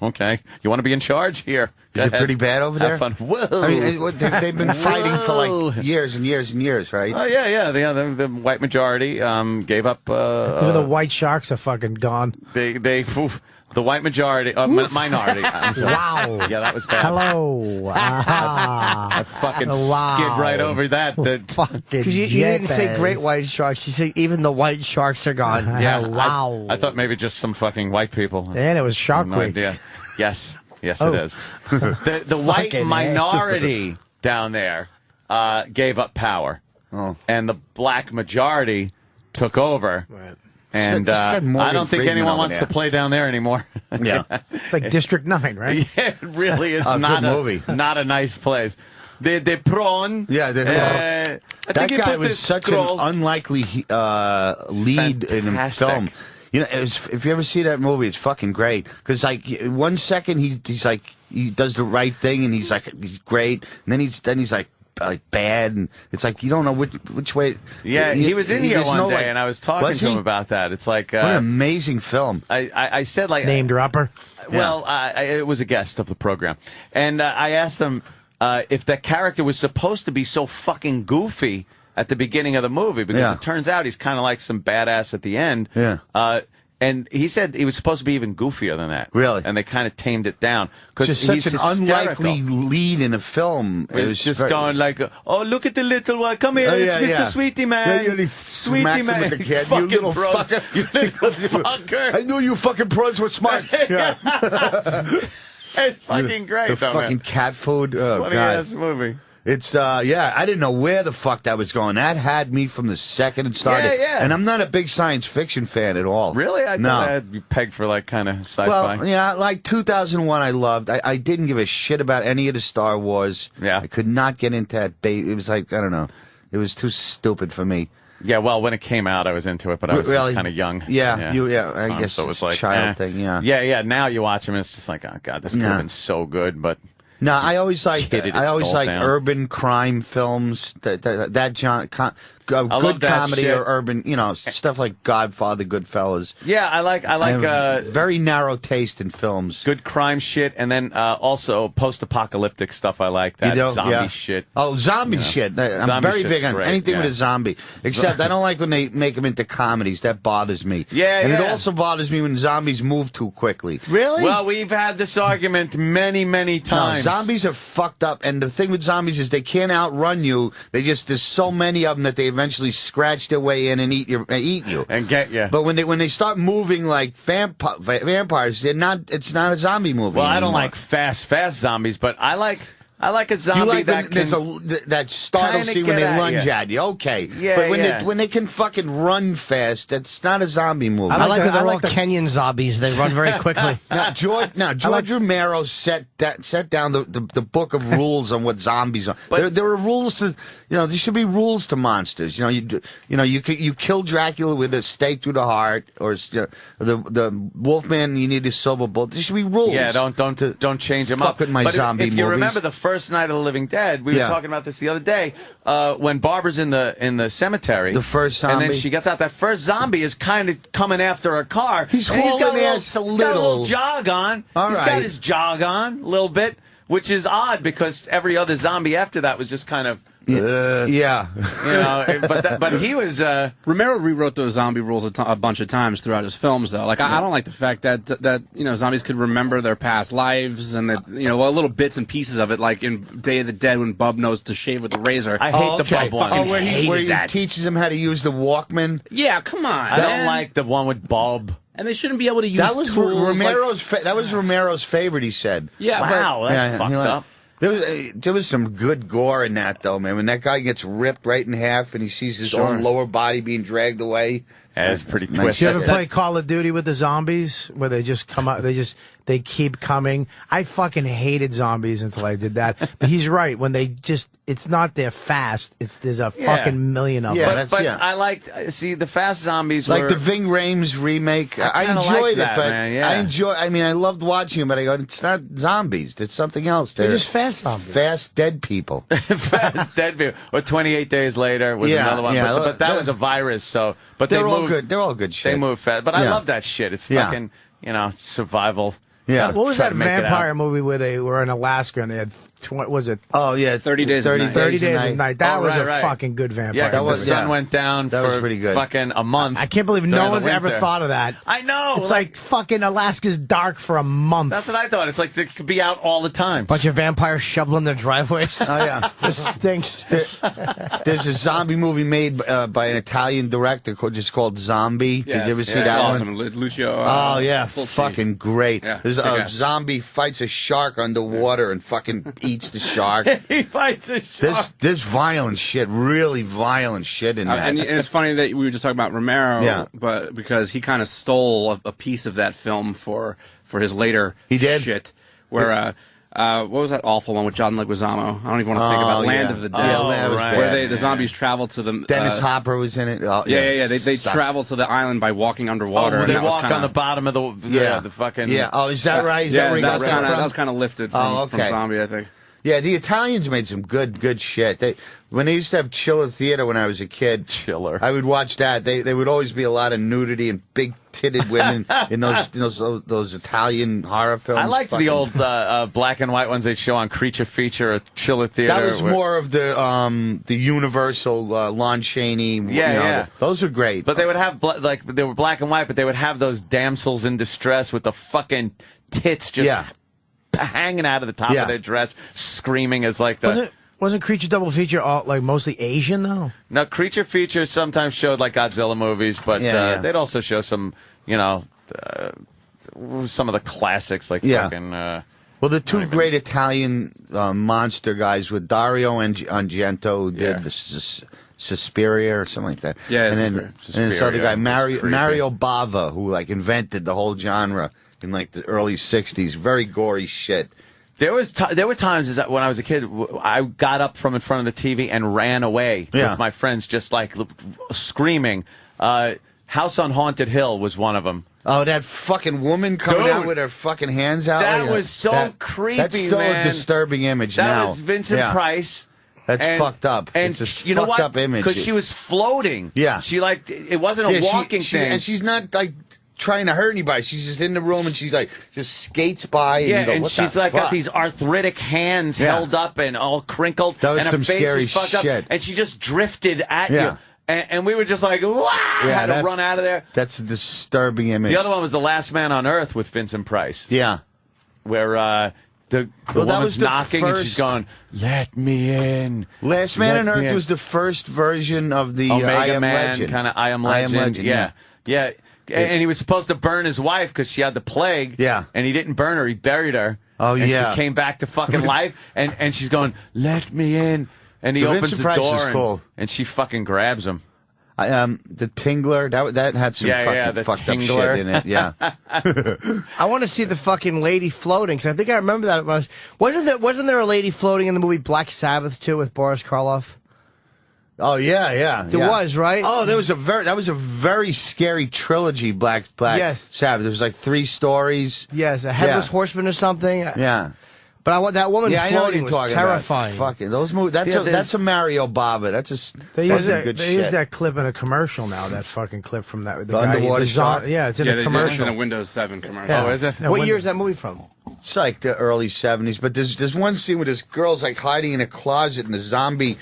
Okay. You want to be in charge? Here. Is it pretty bad over there? Have fun. Whoa. I mean, they've been fighting for like years and years and years, right? Oh, yeah. The white majority gave up. Even the white sharks are fucking gone. The white majority, minority. I'm sorry. Wow. Yeah, that was bad. Hello. I fucking skid right over that. Because you didn't say great white sharks. You said even the white sharks are gone. Yeah. Wow. I thought maybe just some fucking white people. And it was Shark Week. No idea. Yes, it is. The white minority down there gave up power. Oh. And the black majority took over. Right. And I don't think anyone wants to play down there anymore. Yeah. It's like District 9, right? Yeah, it really is not a nice place. The prawn. Yeah, that guy was such an unlikely lead in a film. You know, if you ever see that movie, it's fucking great. Because like 1 second he's like he does the right thing and he's great, and then he's like bad, and it's like you don't know which way. Yeah, he was in here one day, and I was talking to him about that. It's like what an amazing film. I said like name dropper. Well, it was a guest of the program, and I asked him if that character was supposed to be so fucking goofy at the beginning of the movie, because it turns out he's kind of like some badass at the end. Yeah. And he said he was supposed to be even goofier than that. Really? And they kind of tamed it down. Because he's such an unlikely lead in a film. It was just going like, oh, look at the little one. Come here, it's Mr. Sweetie Man. Yeah, Sweetie Man. With the kid. You little fucker. You little fucker. I knew you fucking pros were smart. Yeah. It's fucking great. The fucking cat food. Oh, funny ass movie. It's, I didn't know where the fuck that was going. That had me from the second it started. Yeah. And I'm not a big science fiction fan at all. Really? I thought I had you pegged for, like, kind of sci-fi. Well, yeah, like 2001 I loved. I didn't give a shit about any of the Star Wars. Yeah. I could not get into that. It was like, I don't know. It was too stupid for me. Yeah, well, when it came out, I was into it, but I was kind of young. Yeah, I guess so it was like child thing. Yeah. Now you watch them, and it's just like, oh god, this could have been so good, but. No, I always liked urban crime films. That genre, good comedy or urban, stuff like Godfather, Goodfellas. Yeah, I like very narrow taste in films. Good crime shit, and then also post-apocalyptic stuff. I like that zombie shit. Oh, zombie shit! I'm very big on anything with a zombie. Except I don't like when they make them into comedies. That bothers me. Yeah, and it also bothers me when zombies move too quickly. Really? Well, we've had this argument many times. No, zombies are fucked up, and the thing with zombies is they can't outrun you. There's so many of them that they eventually scratch their way in and eat you and get you. But when they start moving like vampires, it's not a zombie movie. Well, anymore. I don't like fast zombies, but I like a zombie that startle scene when they lunge at you. Okay. Yeah, but when they can fucking run fast, that's not a zombie movie. I like that they're all Kenyan zombies. They run very quickly. George Romero set down the book of rules on what zombies are. But there are rules to, there should be rules to monsters. You kill Dracula with a stake through the heart, or the Wolfman, you need a silver bullet. There should be rules. Yeah, don't change them up. My but zombie if you remember the first Night of the Living Dead, we were talking about this the other day, when Barbara's in the cemetery. The first zombie. And then she gets out. That first zombie is kind of coming after her car. He's hauling ass a little. He's got a little jog on. All He's right. got his jog on a little bit, which is odd because every other zombie after that was just kind of... Yeah. But he was... Romero rewrote those zombie rules a bunch of times throughout his films, though. Like, I don't like the fact that zombies could remember their past lives and that, little bits and pieces of it, like in Day of the Dead when Bub knows to shave with a razor. I hate the Bub one. Oh, where he teaches him how to use the Walkman? Yeah, come on. I don't like the one with Bob. And they shouldn't be able to use tools. That was Romero's favorite, he said. Yeah, wow, that's fucked up. There was some good gore in that, though, man. When that guy gets ripped right in half and he sees his own lower body being dragged away. It's pretty twisted. Did you ever play Call of Duty with the zombies, where they just come out, they keep coming? I fucking hated zombies until I did that. But he's right. When it's not they're fast. There's a fucking million of them. But I liked, the fast zombies like the Ving Rhames remake. I enjoyed it, but I loved watching them, but I go, it's not zombies. It's something else. They're just fast zombies. Fast dead people. Fast dead people. Or 28 Days Later was another one. Yeah, but that was a virus, so... But they're all good. They're all good shit. They move fast. But I love that shit. It's fucking, survival. Yeah. What was that vampire movie where they were in Alaska and they had, what was it? Oh, yeah. 30 Days of Night. 30 Days of Night. That was a fucking good vampire. Yeah, because the sun went down for pretty good. fucking a month. I can't believe no one's ever thought of that. I know. It's like fucking Alaska's dark for a month. That's what I thought. It's like it could be out all the time. Bunch of vampires shoveling their driveways. Oh, yeah. This stinks. There's a zombie movie made by an Italian director just called Zombie. Yes, Did you ever see that awesome. one? Lucio. Oh, yeah. Fucking great. Yeah, There's a zombie fights a shark underwater and fucking eats the shark. He fights a shark. There's violent shit, really violent shit in that. And it's funny that we were just talking about Romero, but because he kind of stole a piece of that film for his later shit, where what was that awful one with John Leguizamo? I don't even want to think about Land of the Dead, where the zombies travel to the... Dennis Hopper was in it. Oh, They travel to the island by walking underwater. Where they walk on the bottom of the fucking... Yeah, oh, is that right? Is that where that was kind of lifted from Zombie, I think. Yeah, the Italians made some good shit. When they used to have Chiller Theater when I was a kid, I would watch that. They would always be a lot of nudity and big titted women in those Italian horror films. I liked the old black and white ones they'd show on Creature Feature or Chiller Theater. That was more of the Universal Lon Chaney. Those are great. But they would have they were black and white, but they would have those damsels in distress with the fucking tits just hanging out of the top of their dress, screaming as like the... Wasn't Creature Double Feature all, mostly Asian, though? No, Creature Feature sometimes showed, Godzilla movies, but they'd also show some, some of the classics, fucking... Well, the two great Italian monster guys with Dario Argento, who did the Suspiria or something like that. Yeah, and then this other guy, Mario Bava, who like invented the whole genre in like the early '60s. Very gory shit. There were times when I was a kid, I got up from in front of the TV and ran away with my friends, just like screaming. House on Haunted Hill was one of them. Oh, that fucking woman coming out with her fucking hands out. That was so creepy, That's still man. a disturbing image now. That was Vincent Price. That's fucked up. And it's a you know fucked what? up image. Because she was floating. Yeah. She like, it wasn't a walking thing. And she's not like trying to hurt anybody. She's just in the room and she's like, just skates by. And you go, and she's like got these arthritic hands held up and all crinkled. That was and some her face scary is fucked shit. up. And she just drifted at you. And we were just like, wow, had to run out of there. That's a disturbing image. The other one was The Last Man on Earth with Vincent Price. Yeah. Where the woman's knocking and she's going, let me in. Last Man on Earth was the first version of the Omega I Am Man, Legend. kind of I Am Legend. Yeah. And he was supposed to burn his wife because she had the plague. Yeah. And he didn't burn her. He buried her. Oh, and yeah. she came back to fucking life. And she's going, let me in. And he opens the door and she fucking grabs him. The Tingler, that had some fucking fucked up shit in it. Yeah. I want to see the fucking lady floating, because I think I remember that. Wasn't there a lady floating in the movie Black Sabbath too with Boris Karloff? Oh yeah. There was, right? Oh, that was a very scary trilogy. Black Sabbath. There was like 3 stories. Yes, a headless horseman or something. Yeah. But that woman floating was terrifying. Fucking those movies. That's a Mario Bava. They use that clip in a commercial now. That fucking clip from that the underwater shot. Yeah, it's in a commercial. It's in a Windows 7 commercial. Yeah. Oh, is it? What year is that movie from? It's like the early '70s. But there's one scene where this girl's like hiding in a closet, and the zombie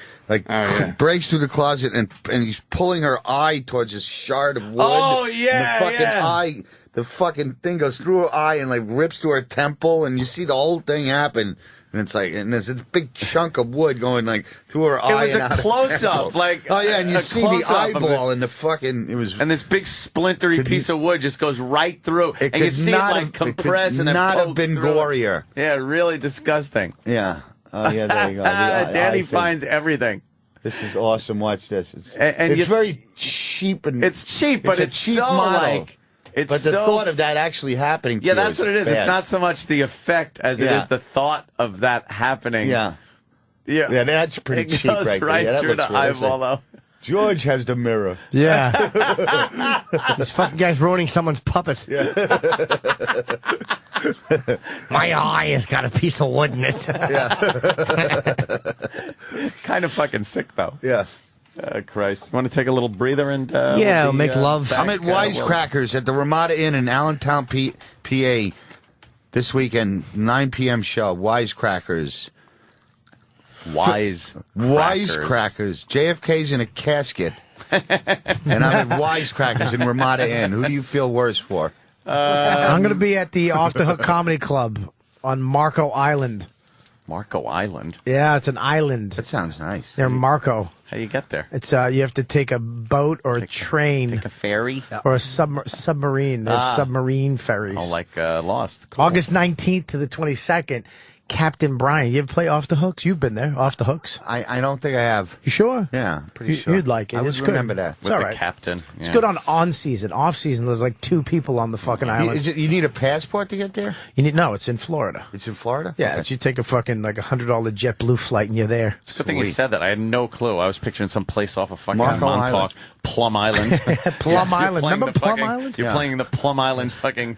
breaks through the closet, and he's pulling her eye towards this shard of wood. Oh yeah, and the fucking eye. The fucking thing goes through her eye and like rips through her temple, and you see the whole thing happen. And it's like, and there's a big chunk of wood going like through her eye. It was a close-up, like and you see the eyeball and the fucking. It was, and this big splintery piece of wood just goes right through, and you see it like compress and then not pokes have been through. gorier. Yeah, really disgusting. Yeah. Oh yeah, there you go. Danny finds everything. This is awesome. Watch this. It's very cheap and it's cheap, but it's cheap so model. like. But the thought of that actually happening to you that's what it is. Bad. It's not so much the effect as it is the thought of that happening. Yeah, that's pretty cheap right there. Right through the eyeball, though. George has the mirror. Yeah. This fucking guy's ruining someone's puppet. Yeah. My eye has got a piece of wood in it. Kind of fucking sick, though. Yeah. Christ. Want to take a little breather and... we'll make love. I'm at Wisecrackers at the Ramada Inn in Allentown, PA this weekend, 9 p.m. show. Wisecrackers. Wisecrackers. JFK's in a casket. And I'm at Wisecrackers in Ramada Inn. Who do you feel worse for? I'm going to be at the Off the Hook Comedy Club on Marco Island. Marco Island? Yeah, it's an island. That sounds nice. Near Marco. How do you get there? It's you have to take a boat or a train. Take a ferry? Or a submarine. They have submarine ferries. Oh, like Lost. Cool. August 19th to the 22nd. Captain Brian. You ever play Off the Hooks? You've been there. Off the Hooks? I don't think I have. You sure? Yeah, pretty sure. You'd like it. I would remember that. With the captain. Yeah. It's good on season. Off season, there's like 2 people on the fucking island. You need a passport to get there? No, it's in Florida. It's in Florida? Yeah, okay. You take a fucking like $100 JetBlue flight and you're there. It's a good thing you said that. I had no clue. I was picturing some place off of fucking Marco Montauk. Island. Plum Island. Plum Island. Remember Plum Island? You're playing the Plum Island fucking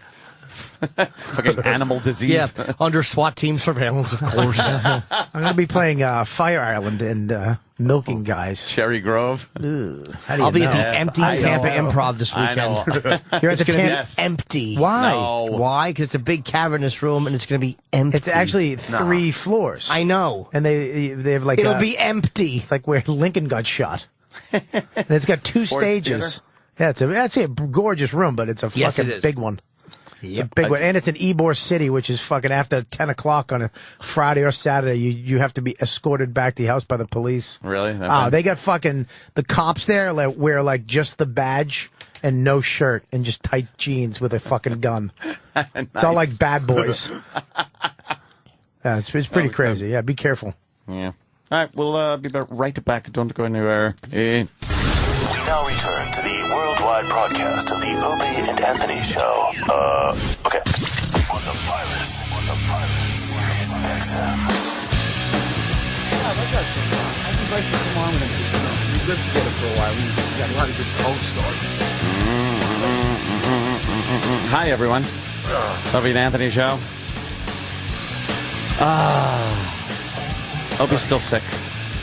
animal disease. Yeah, under SWAT team surveillance, of course. I'm going to be playing Fire Island and Milking Guys. Cherry Grove. I'll be at the empty Tampa Improv this weekend. You're at the Tampa. Empty. Why? No. Why? Because it's a big cavernous room and it's going to be empty. It's actually 3 floors. I know. And they have like it'll be empty. Like where Lincoln got shot. And it's got 2 stages. Yeah, it's a gorgeous room, but it's a fucking big one. It's a big one. And it's in Ybor City, which is fucking after 10 o'clock on a Friday or Saturday. You have to be escorted back to your house by the police. Really? They got fucking the cops there wear like just the badge and no shirt and just tight jeans with a fucking gun. Nice. It's all like bad boys. Yeah, it's pretty crazy. Good. Yeah, be careful. Yeah. All right, we'll be right back. Don't go anywhere. We now return to the worldwide broadcast of the Opie and Anthony Show. Okay. On the virus. Sirius XM. Yeah, I got some. I'd like to come on with him. We lived together for a while. We got a lot of good cold stories. Hi, everyone. Opie and Anthony Show. Opie's still sick.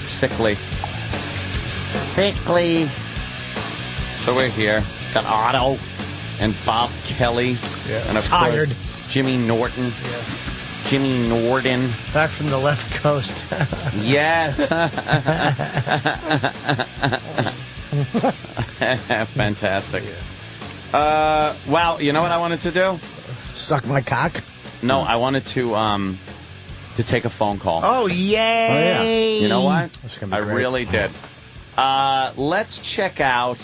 Sickly. So we're here. Got Otto and Bob Kelly. Yeah. And of course, Jimmy Norton. Yes. Jimmy Norton. Back from the left coast. Yes. Fantastic. Well, you know what I wanted to do? Suck my cock? No, I wanted to take a phone call. Oh, yay! Oh, yeah. You know what? I great. really did. Let's check out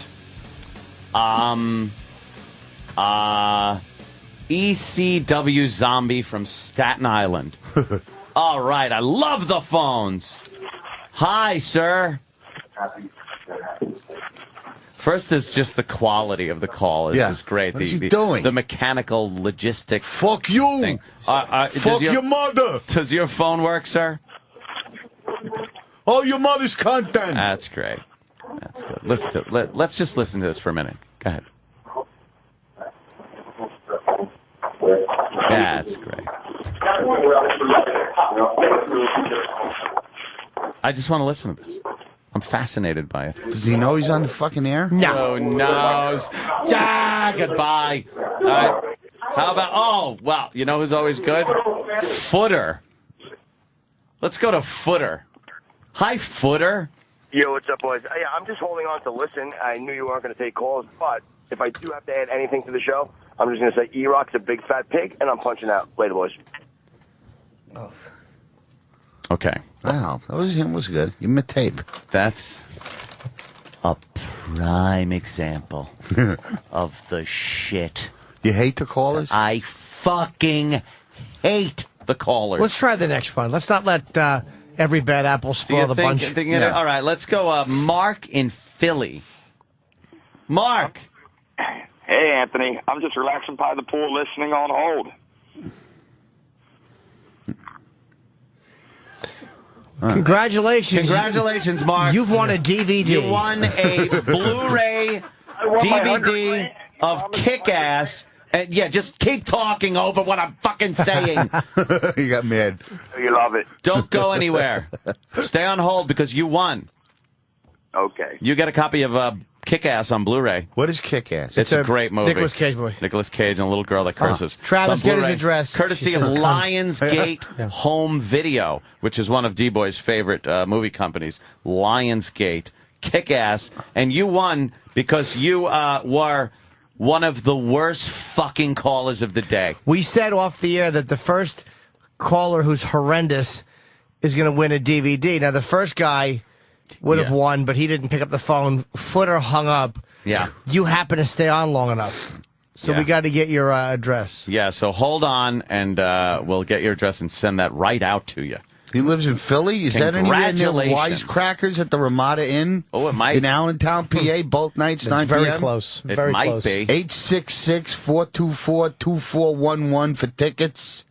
ECW Zombie from Staten Island. All right, I love the phones. Hi, sir. First is just the quality of the call is great. What is he doing? The mechanical logistic. Fuck you! Thing. Fuck your mother! Does your phone work, sir? Oh, your mother's content! That's great. That's good. Let's just listen to this for a minute. Go ahead. That's great. I just want to listen to this. I'm fascinated by it. Does he know he's on the fucking air? No. Who knows? Goodbye. All right. How about, well, you know who's always good? Footer. Let's go to Footer. Hi, Footer. Yo, what's up, boys? Yeah, I'm just holding on to listen. I knew you weren't going to take calls, but if I do have to add anything to the show, I'm just going to say E-Rock's a big fat pig, and I'm punching out. Later, boys. Oh. Okay. Wow, that was good. Give him a tape. That's a prime example of the shit. You hate the callers? I fucking hate the callers. Let's try the next one. Let's not let every bad apple spoil the bunch. All right, let's go. Mark in Philly. Mark. Hey, Anthony. I'm just relaxing by the pool listening on hold. Congratulations. Congratulations, Mark. You've won a DVD. You won a Blu-ray DVD of Kick-Ass. And yeah, just keep talking over what I'm fucking saying. You got mad. You love it. Don't go anywhere. Stay on hold because you won. Okay. You get a copy of Kick-Ass on Blu-ray. What is Kick-Ass? It's a great movie. Nicolas Cage movie. Nicolas Cage and a little girl that curses. Travis, get his address. Courtesy of Lionsgate Home Video, which is one of D-Boy's favorite movie companies. Lionsgate. Kick-Ass. And you won because you were one of the worst fucking callers of the day. We said off the air that the first caller who's horrendous is going to win a DVD. Now, the first guy would have won, but he didn't pick up the phone. Footer hung up. Yeah. You happen to stay on long enough. So we got to get your address. Yeah, so hold on, and we'll get your address and send that right out to you. He lives in Philly? Is that anywhere near Wisecrackers at the Ramada Inn? Oh, it might. In Allentown, PA, both nights, 9 p.m.? Very close. It very might close. be. 866-424-2411 for tickets.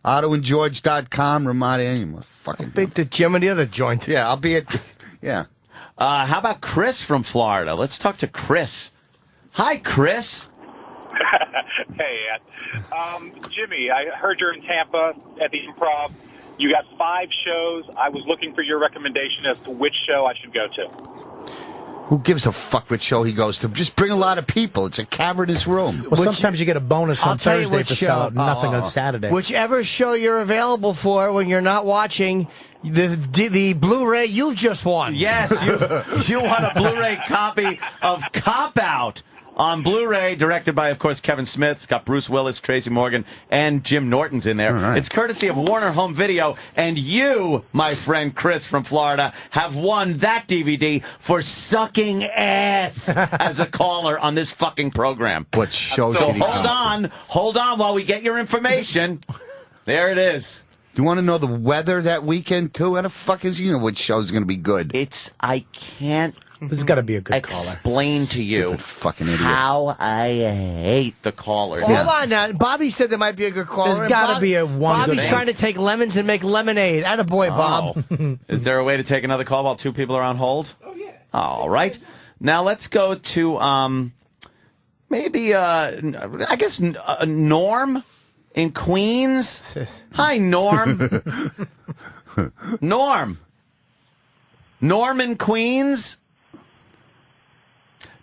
AutoandGeorge.com, Ramada Inn. Fucking big the Jim and the other joint. Yeah, I'll be at... Yeah. How about Chris from Florida? Let's talk to Chris. Hi, Chris. Hey, Jimmy, I heard you're in Tampa at the Improv. You got 5 shows. I was looking for your recommendation as to which show I should go to. Who gives a fuck what show he goes to? Just bring a lot of people. It's a cavernous room. Well, sometimes you get a bonus on Thursday for selling nothing on Saturday. Whichever show you're available for when you're not watching the Blu-ray you've just won. Yes, you won a Blu-ray copy of Cop Out on Blu-ray, directed by, of course, Kevin Smith. It's got Bruce Willis, Tracy Morgan, and Jim Norton's in there. Right. It's courtesy of Warner Home Video, and you, my friend Chris from Florida, have won that DVD for sucking ass as a caller on this fucking program. What show? So hold on while we get your information. There it is. Do you want to know the weather that weekend, too? How the fuck is, which show's going to be good? I can't. This has got to be a good caller. Explain to you Stupid fucking idiot. how I hate the callers. Hold on now. Bobby said there might be a good caller. There's got to be a one Bobby's good trying to take lemons and make lemonade. Attaboy, Bob. Is there a way to take another call while two people are on hold? Oh, yeah. All right. Now let's go to maybe, I guess, Norm in Queens. Hi, Norm. Norm in Queens.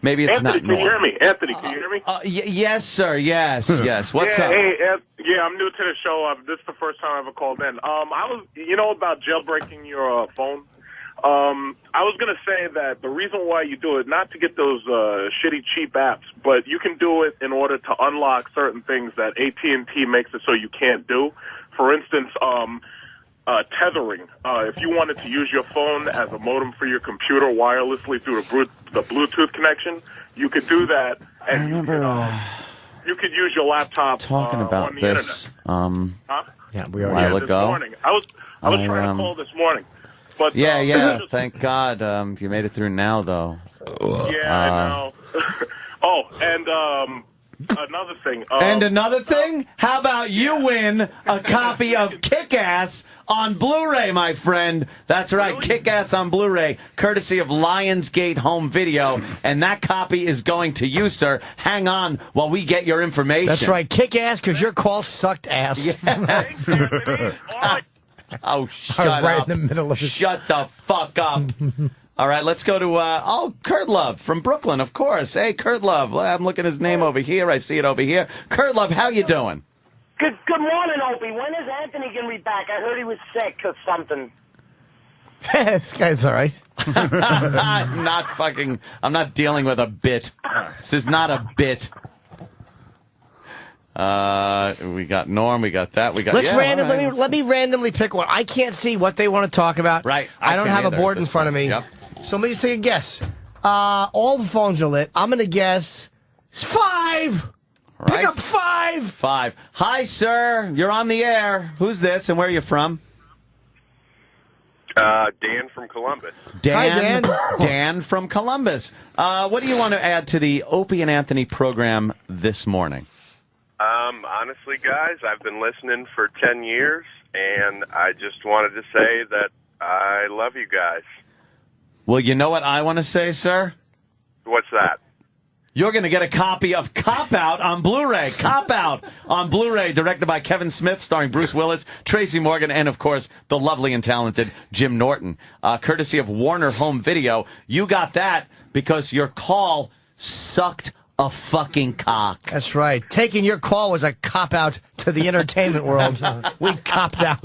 Maybe it's Anthony, not Norm. Can you hear me? Anthony, can you hear me? Yes, sir. Yes. What's up? Hey, I'm new to the show. This is the first time I ever called in. I was, about jailbreaking your phone. I was going to say that the reason why you do it, not to get those shitty cheap apps, but you can do it in order to unlock certain things that AT&T makes it so you can't do. For instance, tethering. If you wanted to use your phone as a modem for your computer wirelessly through the Bluetooth connection, you could do that. And I remember you could use your laptop talking about on the this. internet. Yeah, we already while this ago. morning. I was trying to call this morning. But, yeah. Thank God you made it through now, though. Yeah, I know. And another thing. And another thing? How about you win a copy of Kick-Ass on Blu-ray, my friend? That's right, really? Kick-Ass on Blu-ray, courtesy of Lionsgate Home Video. And that copy is going to you, sir. Hang on while we get your information. That's right, Kick-Ass, because your call sucked ass. Yes. Oh, shut up. Right in the middle of it. Shut the fuck up. All right, let's go to, Kurt Love from Brooklyn, of course. Hey, Kurt Love. I'm looking at his name over here. I see it over here. Kurt Love, how you doing? Good morning, Opie. When is Anthony going to be back? I heard he was sick or something. This guy's all right. I'm not dealing with a bit. This is not a bit. We got Norm, we got that, we got. Let me randomly pick one. I can't see what they want to talk about. Right. I don't have a board in front of me. Yep. So let me just take a guess. All the phones are lit. I'm gonna guess 5. Right. Pick up 5. 5. Hi, sir. You're on the air. Who's this, and where are you from? Dan from Columbus. Hi, Dan. Dan from Columbus. What do you want to add to the Opie and Anthony program this morning? Honestly, guys, I've been listening for 10 years, and I just wanted to say that I love you guys. Well, you know what I want to say, sir? What's that? You're going to get a copy of Cop Out on Blu-ray. Cop Out on Blu-ray, directed by Kevin Smith, starring Bruce Willis, Tracy Morgan, and, of course, the lovely and talented Jim Norton. Courtesy of Warner Home Video. You got that because your call sucked a fucking cock. That's right. Taking your call was a cop-out to the entertainment world. We copped out.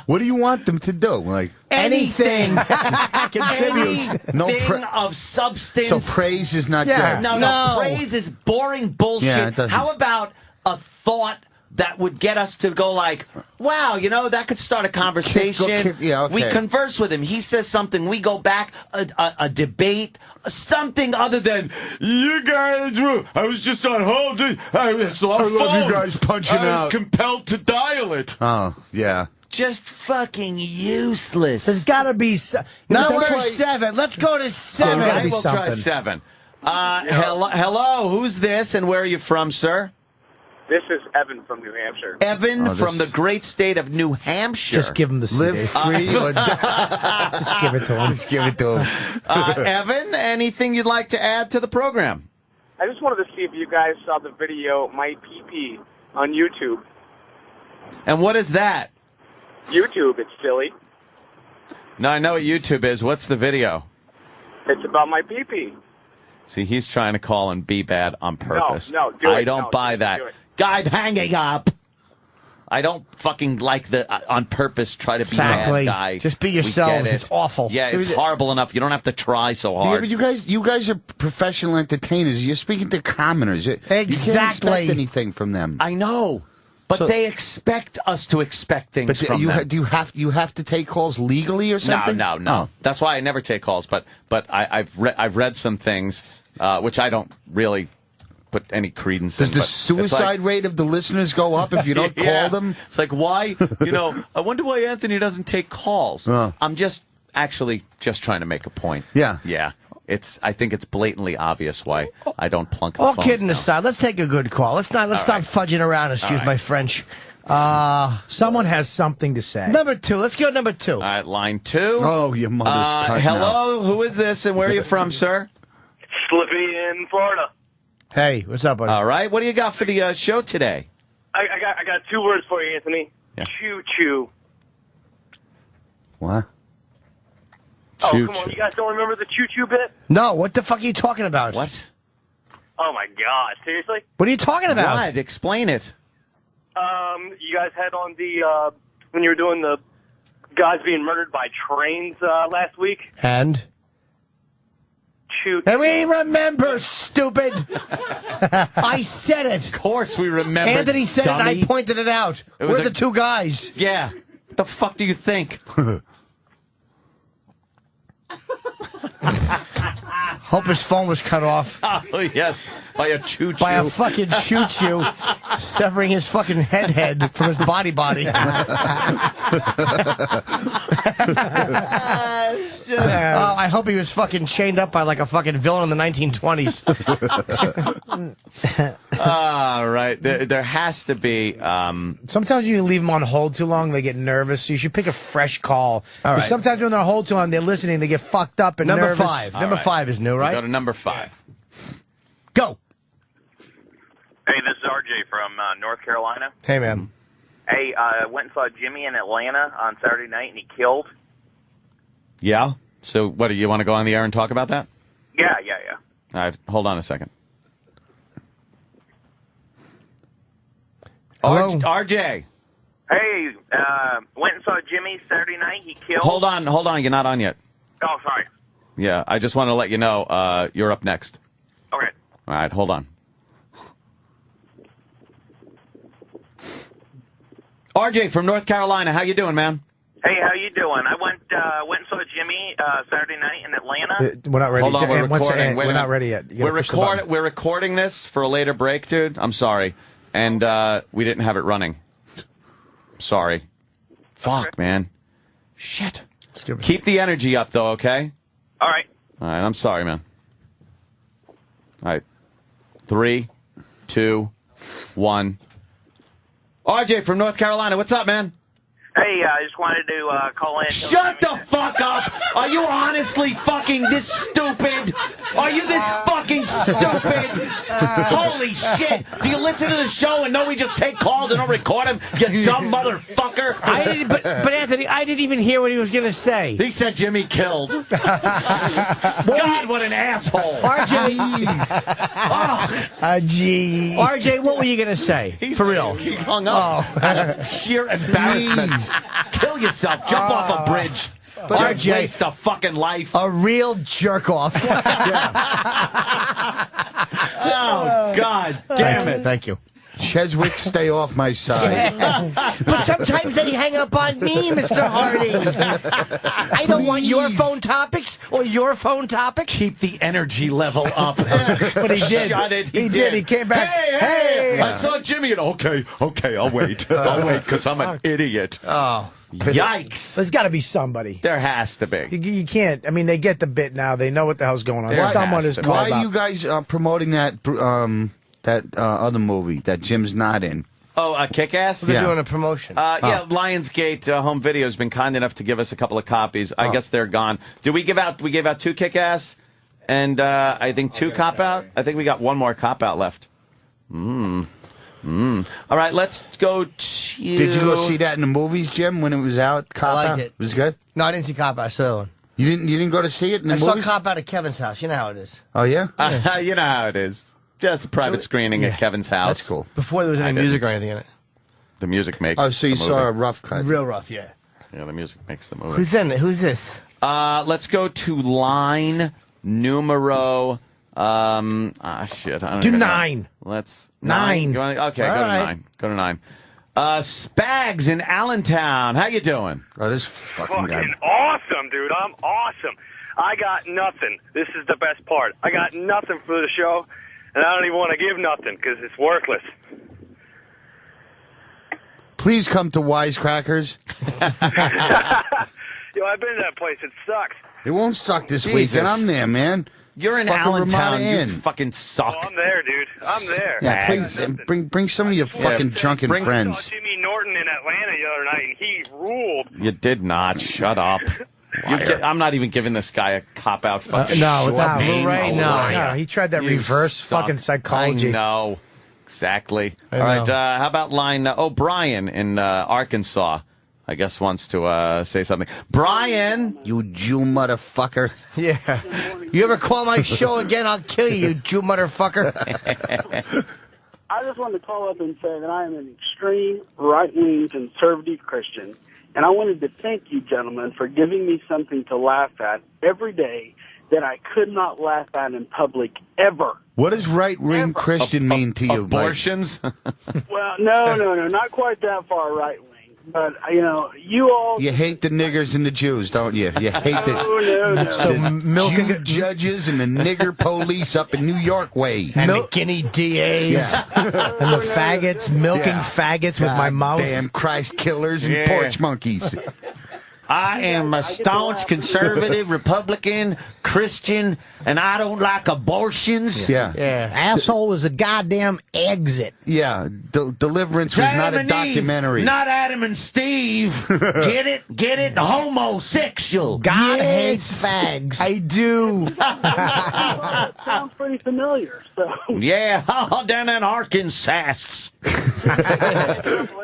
What do you want them to do? Like anything. Contribute. Anything of substance. So praise is not good. No. Praise is boring bullshit. Yeah, how about a thought that would get us to go like, wow, that could start a conversation. Yeah, okay. We converse with him. He says something. We go back, a debate, something other than, you guys, I was just on hold. I saw a phone. love you guys punching out. I was compelled to dial it. Oh, yeah. Just fucking useless. There's got to be... Number 7. Let's go to 7. All right, we'll try 7. Hello, who's this and where are you from, sir? This is Evan from New Hampshire. Evan from the great state of New Hampshire. Just give him the CD. Live free or die. Just give it to him. Just give it to him. Evan, anything you'd like to add to the program? I just wanted to see if you guys saw the video My PP on YouTube. And what is that? YouTube, it's silly. No, I know what YouTube is. What's the video? It's about my PP. See, he's trying to call and be bad on purpose. No, do it. I don't buy that. Guy hanging up. I don't fucking like the on purpose try to be bad guy. Just be yourselves. It's awful. Yeah, it's horrible enough. You don't have to try so hard. Yeah, but you guys are professional entertainers. You're speaking to commoners. Exactly. You can't expect anything from them. I know. But they expect us to expect things from them. Do you have to take calls legally or something? No. Oh. That's why I never take calls. But I've read some things which I don't really put any credence Does in. Does the suicide rate of the listeners go up if you don't call them? It's like, why? I wonder why Anthony doesn't take calls. I'm just trying to make a point. Yeah. Yeah. I think it's blatantly obvious why I don't plunk the All phones kidding down. aside, let's take a good call. Let's stop fudging around, excuse my French. Someone has something to say. Number 2. Let's go number 2. All right, line 2. Oh, your mother's cutting hello, out. Who is this and where are you from, sir? Slippy in Florida. Hey, what's up, buddy? All right, what do you got for the show today? I got 2 words for you, Anthony. Yeah. Choo-choo. What? Oh, come on, you guys don't remember the choo-choo bit? No, what the fuck are you talking about? What? Oh, my God. Seriously? What are you talking about? What? Explain it. You guys had on the, when you were doing the guys being murdered by trains last week. And we remember, stupid. I said it. Of course we remember. Anthony said it and I pointed it out. We're the 2 guys. Yeah. What the fuck do you think? Hope his phone was cut off. Oh, yes. By a choo-choo. By a fucking choo-choo. Severing his fucking head from his body. I hope he was fucking chained up by like a fucking villain in the 1920s. All right. There has to be... Sometimes you leave them on hold too long, they get nervous, so you should pick a fresh call. All right. Sometimes when they're on hold too long, they're listening, they get fucked up and Number nervous. 5. Number 5 is new, right? We go to number 5. Go. Hey, this is RJ from North Carolina. Hey, man. Hey, went and saw Jimmy in Atlanta on Saturday night, and he killed. Yeah? So what, do you want to go on the air and talk about that? Yeah. All right, hold on a second. RJ. Hey, went and saw Jimmy Saturday night, he killed. Hold on, you're not on yet. Oh, sorry. Yeah, I just want to let you know you're up next. Okay. All right, hold on. RJ from North Carolina, how you doing, man? Hey, how you doing? I went and saw Jimmy Saturday night in Atlanta. We're not ready. Hold on, we're recording. We're not ready yet. We're recording this for a later break, dude. I'm sorry. And we didn't have it running. Sorry. Fuck, man. Shit. Keep the energy up, though, okay? All right. All right, I'm sorry, man. All right. 3, 2, 1. RJ from North Carolina, what's up, man? Hey, I just wanted to call in. Shut the fuck up! Are you honestly fucking this stupid? Are you this fucking stupid? Holy shit! Do you listen to the show and know we just take calls and don't record them? You dumb motherfucker! But Anthony, I didn't even hear what he was going to say. He said Jimmy killed. God, what an asshole! RJ, RJ, what were you going to say? For real? He hung up out of sheer embarrassment. Kill yourself. Jump off a bridge. RJ, waste a fucking life. A real jerk off. Oh, God damn it. Thank you. Cheswick, stay off my side. But sometimes they hang up on me, Mr. Harding. I don't want your phone topics or your phone topics. Keep the energy level up. But he did. Shut it. He did. He came back. Hey! I saw Jimmy and okay, I'll wait. I'll wait because I'm an idiot. Oh. Yikes. There's got to be somebody. There has to be. You can't. I mean, they get the bit now. They know what the hell's going on. Someone is called Why up. are you guys promoting that other movie that Jim's not in? Oh, Kick-Ass? They're doing a promotion. Yeah, Lionsgate Home Video has been kind enough to give us a couple of copies. I guess they're gone. We gave out 2 Kick-Ass and I think 2 Cop-Out. I think we got 1 more Cop-Out left. All right, let's go to... Did you go see that in the movies, Jim, when it was out? Cop I liked Out? it. Was it good? No, I didn't see Cop Out. I saw one. You didn't go to see it in the movies? I saw Cop Out at Kevin's house. You know how it is. Oh, yeah? You know how it is. Just a private screening at Kevin's house. That's cool. Before there was any music or anything in it. The music makes Oh, so you the saw movie. a rough cut. Real rough, yeah. Yeah, the music makes the movie. Who's in it? Who's this? Let's go to line numero... shit. I don't Do even 9. know. Let's... 9. Okay, go to 9. Go to 9. Spags in Allentown. How you doing? Oh, this fucking guy. Awesome, dude. I'm awesome. I got nothing. This is the best part. I got nothing for the show, and I don't even want to give nothing because it's worthless. Please come to Wisecrackers. Yo, I've been to that place. It sucks. It won't suck this weekend. I'm there, man. You're in Allentown. You fucking suck. Oh, I'm there, dude. I'm there. Yeah, please bring some of your fucking drunken friends. I saw Jimmy Norton in Atlanta the other night, and he ruled. You did not. Shut up. I'm not even giving this guy a cop-out. No, he tried that reverse fucking psychology. I know. Exactly. All right, how about line Brian in Arkansas? I guess wants to say something. Brian! You Jew motherfucker. Yeah. You ever call my show again, I'll kill you, you Jew motherfucker. I just wanted to call up and say that I am an extreme right-wing conservative Christian, and I wanted to thank you, gentlemen, for giving me something to laugh at every day that I could not laugh at in public ever. What does right-wing Christian mean to you? Abortions? Well, no, not quite that far right-wing. But, you all... You hate the niggers and the Jews, don't you? You hate No. So Jew judges and the nigger police up in New York way. And the guinea DAs. And the faggots, milking faggots with my mouth. Damn Christ killers and porch monkeys. I am a staunch conservative, Republican, Christian, and I don't like abortions. Yeah. Asshole is a goddamn exit. Yeah. Deliverance was not a documentary. Not Adam and Steve. Get it? Get it? Homosexual. God hates fags. I do. It sounds pretty familiar. So. Yeah, down in Arkansas.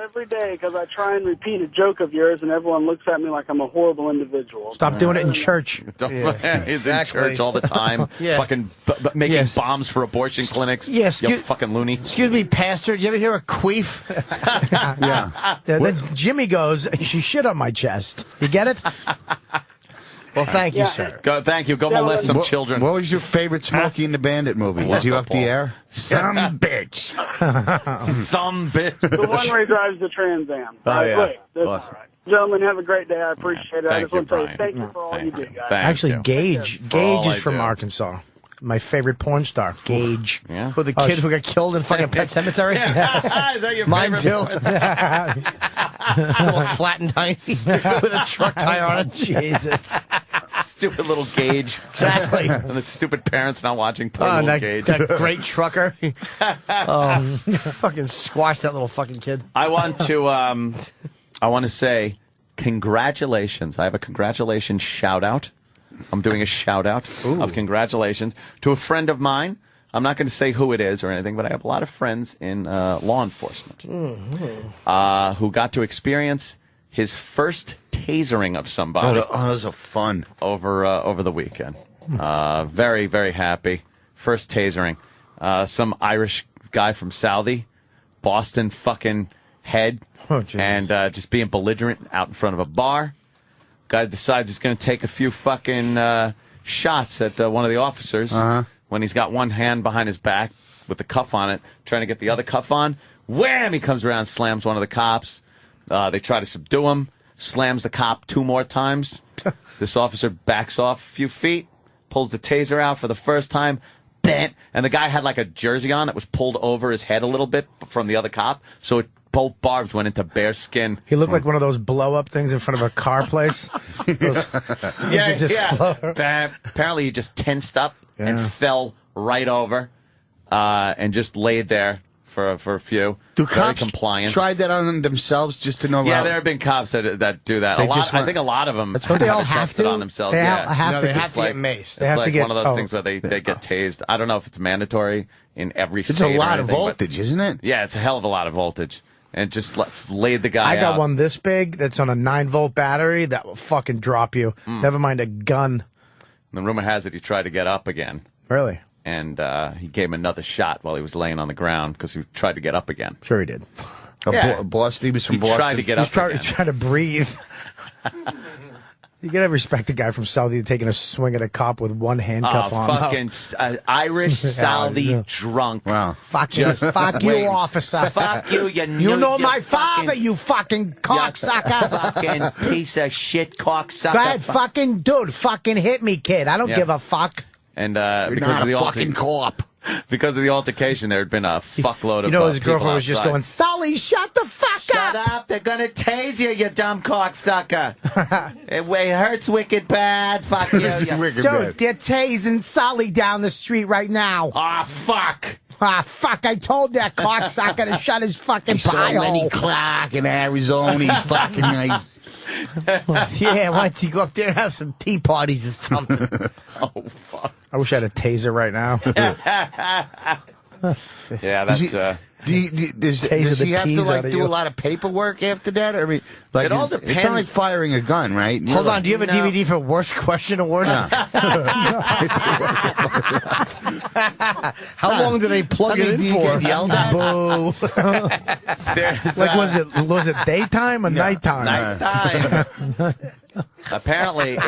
Every day because I try and repeat a joke of yours and everyone looks at me like I'm a horrible individual. Stop doing it in church. He's in church all the time, fucking making bombs for abortion clinics. Yes, you fucking loony. Excuse me, Pastor, did you ever hear a queef? Then Jimmy goes, she shit on my chest. You get it? Well, thank you, sir. Thank you. Go molest some children. What was your favorite Smokey and the Bandit movie? Was he off the air? Some bitch. Some bitch. The one where he drives the Trans Am. Great. That's all right. Gentlemen, have a great day. I appreciate it. I just want to say thank you for all you do, guys. Actually, Gage is from Arkansas. My favorite porn star, Gage. Yeah. Who, the kid who got killed in fucking Pet Cemetery? Is that your Mine favorite? too. Little flat and tiny with a truck tire on it. Jesus. Stupid little Gage. Exactly. And the stupid parents not watching poor little Gage. That great trucker. Fucking squash that little fucking kid. I want to say congratulations. I have a congratulations shout out. I'm doing a shout out of congratulations to a friend of mine. I'm not going to say who it is or anything, but I have a lot of friends in law enforcement who got to experience his first tasering of somebody. Oh, those are fun. Over the weekend. Very, very happy. First tasering. Some Irish guy from Southie, Boston fucking head, and just being belligerent out in front of a bar. Guy decides he's going to take a few fucking shots at one of the officers when he's got one hand behind his back with the cuff on it, trying to get the other cuff on. Wham! He comes around, slams one of the cops. They try to subdue him, slams the cop 2 more times. This officer backs off a few feet, pulls the taser out for the first time, bam! And the guy had like a jersey on that was pulled over his head a little bit from the other cop, so both barbs went into bare skin. He looked like one of those blow-up things in front of a car place. Apparently he just tensed up and fell right over and just laid there for a few. Do Very cops compliant. try that on themselves just to know? Yeah, there have been cops that do that. I think a lot of them. That's what they all have to on themselves. They have to get maced. It's like one of those things where they get tased. I don't know if it's mandatory in every state. It's a lot of voltage, isn't it? Yeah, it's a hell of a lot of voltage. And just laid the guy out. I got one this big that's on a 9-volt battery that will fucking drop you. Never mind a gun. And the rumor has it he tried to get up again. Really? And he gave him another shot while he was laying on the ground because he tried to get up again. Sure he did. Boston, he was from Boston. Tried to get up again. He tried to breathe. You gotta respect the guy from Southie taking a swing at a cop with one handcuff on. Fucking Irish Southie drunk. Wow. Fuck you, officer. Fuck you, you know my father, you fucking cocksucker. Fucking piece of shit cocksucker. Go ahead, fucking dude, fucking hit me, kid. I don't give a fuck. And You're because not of the a fucking co-op. Because of the altercation, there had been a fuckload of his girlfriend was just going, Sully, shut the fuck up! Shut up! They're gonna tase you, you dumb cocksucker! it hurts wicked bad. Fuck you. Dude, they're tasing Sully down the street right now. Ah, fuck! Ah, fuck, I told that cocksucker to shut his fucking pie hole. Lenny Clark in Arizona. He's fucking nice. Yeah, why don't you go up there and have some tea parties or something? Oh, fuck. I wish I had a taser right now. Yeah, that's... Does he have to do a lot of paperwork after that? I mean, it all depends. It's not like firing a gun, right? Hold on, do you have a DVD for Worst Question Award? Yeah. How long do they plug it in for? Yelled at? Boo. Was it daytime or nighttime? Nighttime. Apparently,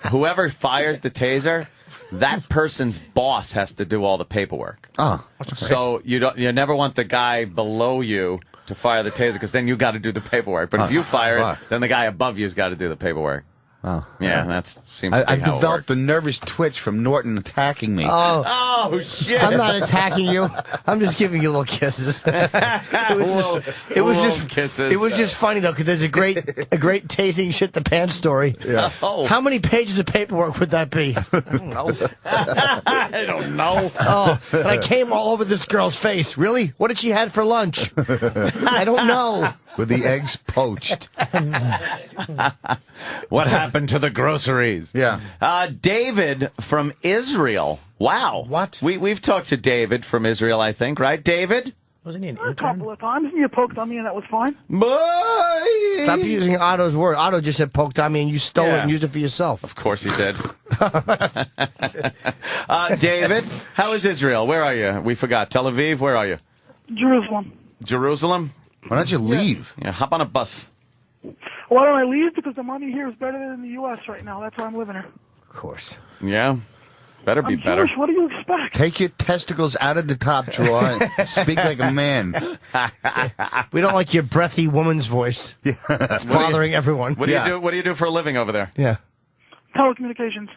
whoever fires the taser, that person's boss has to do all the paperwork. Oh, so you never want the guy below you to fire the taser because then you got to do the paperwork. But if you fire it, then the guy above you's got to do the paperwork. Oh, yeah, that seems to be I've how developed a nervous twitch from Norton attacking me. Oh shit! I'm not attacking you. I'm just giving you little kisses. It was just funny though because there's a great tasing shit the pants story. Yeah. How many pages of paperwork would that be? I don't know. I don't know. Oh, and I came all over this girl's face. Really? What did she have for lunch? I don't know. With the eggs poached. What happened to the groceries? Yeah. David from Israel. Wow. What? We've talked to David from Israel, I think, right, David? Wasn't he an intern? A couple of times, and you poked on me, and that was fine. Bye. Stop using Otto's word. Otto just said poked on me, and you stole it and used it for yourself. Of course he did. David, how is Israel? Where are you? We forgot. Tel Aviv, where are you? Jerusalem. Jerusalem? Why don't you leave? Yeah, hop on a bus. Why don't I leave? Because the money here is better than the U.S. right now. That's why I'm living here. Of course. Yeah. Better be I'm better. Jewish. What do you expect? Take your testicles out of the top drawer and speak like a man. We don't like your breathy woman's voice. Yeah. It's bothering everyone. What do you do? What do you do for a living over there? Yeah. Telecommunications.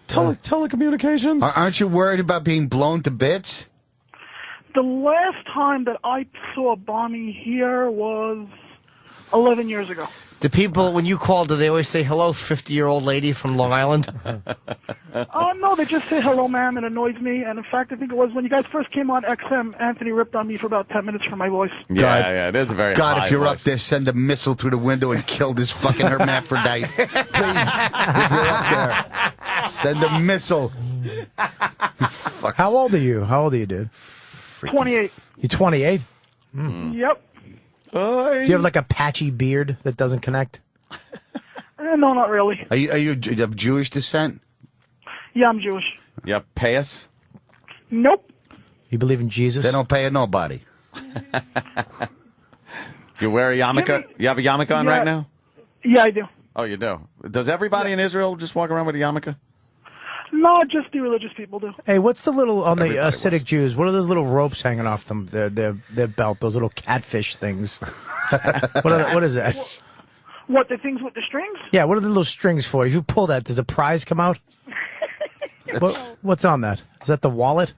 Telecommunications? Aren't you worried about being blown to bits? The last time that I saw a bombing here was 11 years ago. Do people, when you call, do they always say, hello, 50-year-old lady from Long Island? No, they just say hello, ma'am. It annoys me. And, in fact, I think it was when you guys first came on XM, Anthony ripped on me for about 10 minutes for my voice. Yeah, it is a very high if you're voice. up there, send a missile through the window and kill this fucking hermaphrodite. Please, if you're up there, send a missile. How old are you? How old are you, dude? 28. You're 28? Yep. Do you have like a patchy beard that doesn't connect? No, not really. Are you of Jewish descent? Yeah, I'm Jewish. Yeah, pay us? Nope. You believe in Jesus? They don't pay nobody. You wear a yarmulke? You have a yarmulke on right now? Yeah, I do. Oh, you do? Does everybody in Israel just walk around with a yarmulke? No, just the religious people do. Hey, what's the little, on the Hasidic Jews, what are those little ropes hanging off them, their belt, those little catfish things? What is that? What, the things with the strings? Yeah, what are the little strings for? If you pull that, does a prize come out? What's on that? Is that the wallet?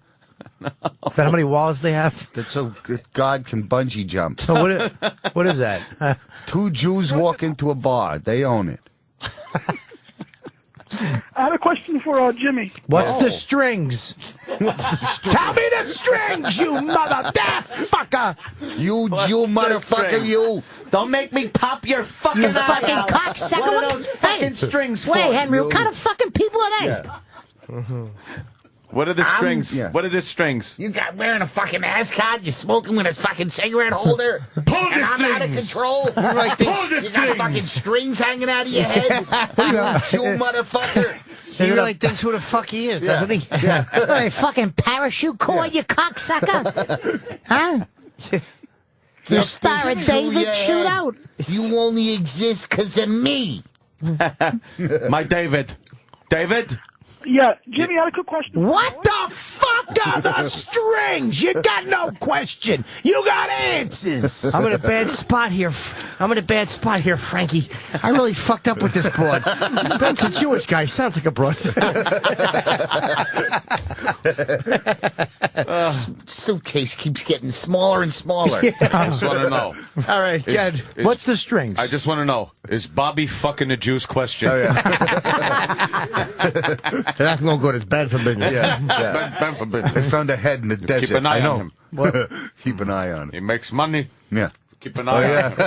No. Is that how many wallets they have? That's so God can bungee jump. So what is that? Two Jews walk into a bar. They own it. I had a question for Jimmy. What's the strings? Tell me the strings, you motherfucker! You Jew motherfucker, you! Don't make me pop your fucking You fucking cocksucker! What are those fucking strings for? Wait, Henry, what kind of fucking people are they? Yeah. What are the strings? What are the strings? You got wearing a fucking ascot, you smoking with a fucking cigarette holder, Pull and the I'm strings! out of control. Pull the You strings! got fucking strings hanging out of your head. You motherfucker. He really thinks who the fuck he is, doesn't he? Yeah. What, a fucking parachute cord, you cocksucker? Huh? You star of David, shoot out. You only exist because of me. My David. David? Yeah, Jimmy, I had a quick question. What the fuck? on the strings. You got no question. You got answers. I'm in a bad spot here. Frankie. I really fucked up with this broad. Ben's a Jewish guy. Sounds like a broad. Suitcase keeps getting smaller and smaller. I just want to know. All right, good. What's the strings? I just want to know, is Bobby fucking a Jews question? Oh, yeah. That's no good. It's bad for business. Yeah. Bad for business. They found a head in the desert. Keep an eye on him. What? Keep an eye on him. He makes money. Yeah. Keep an eye on him.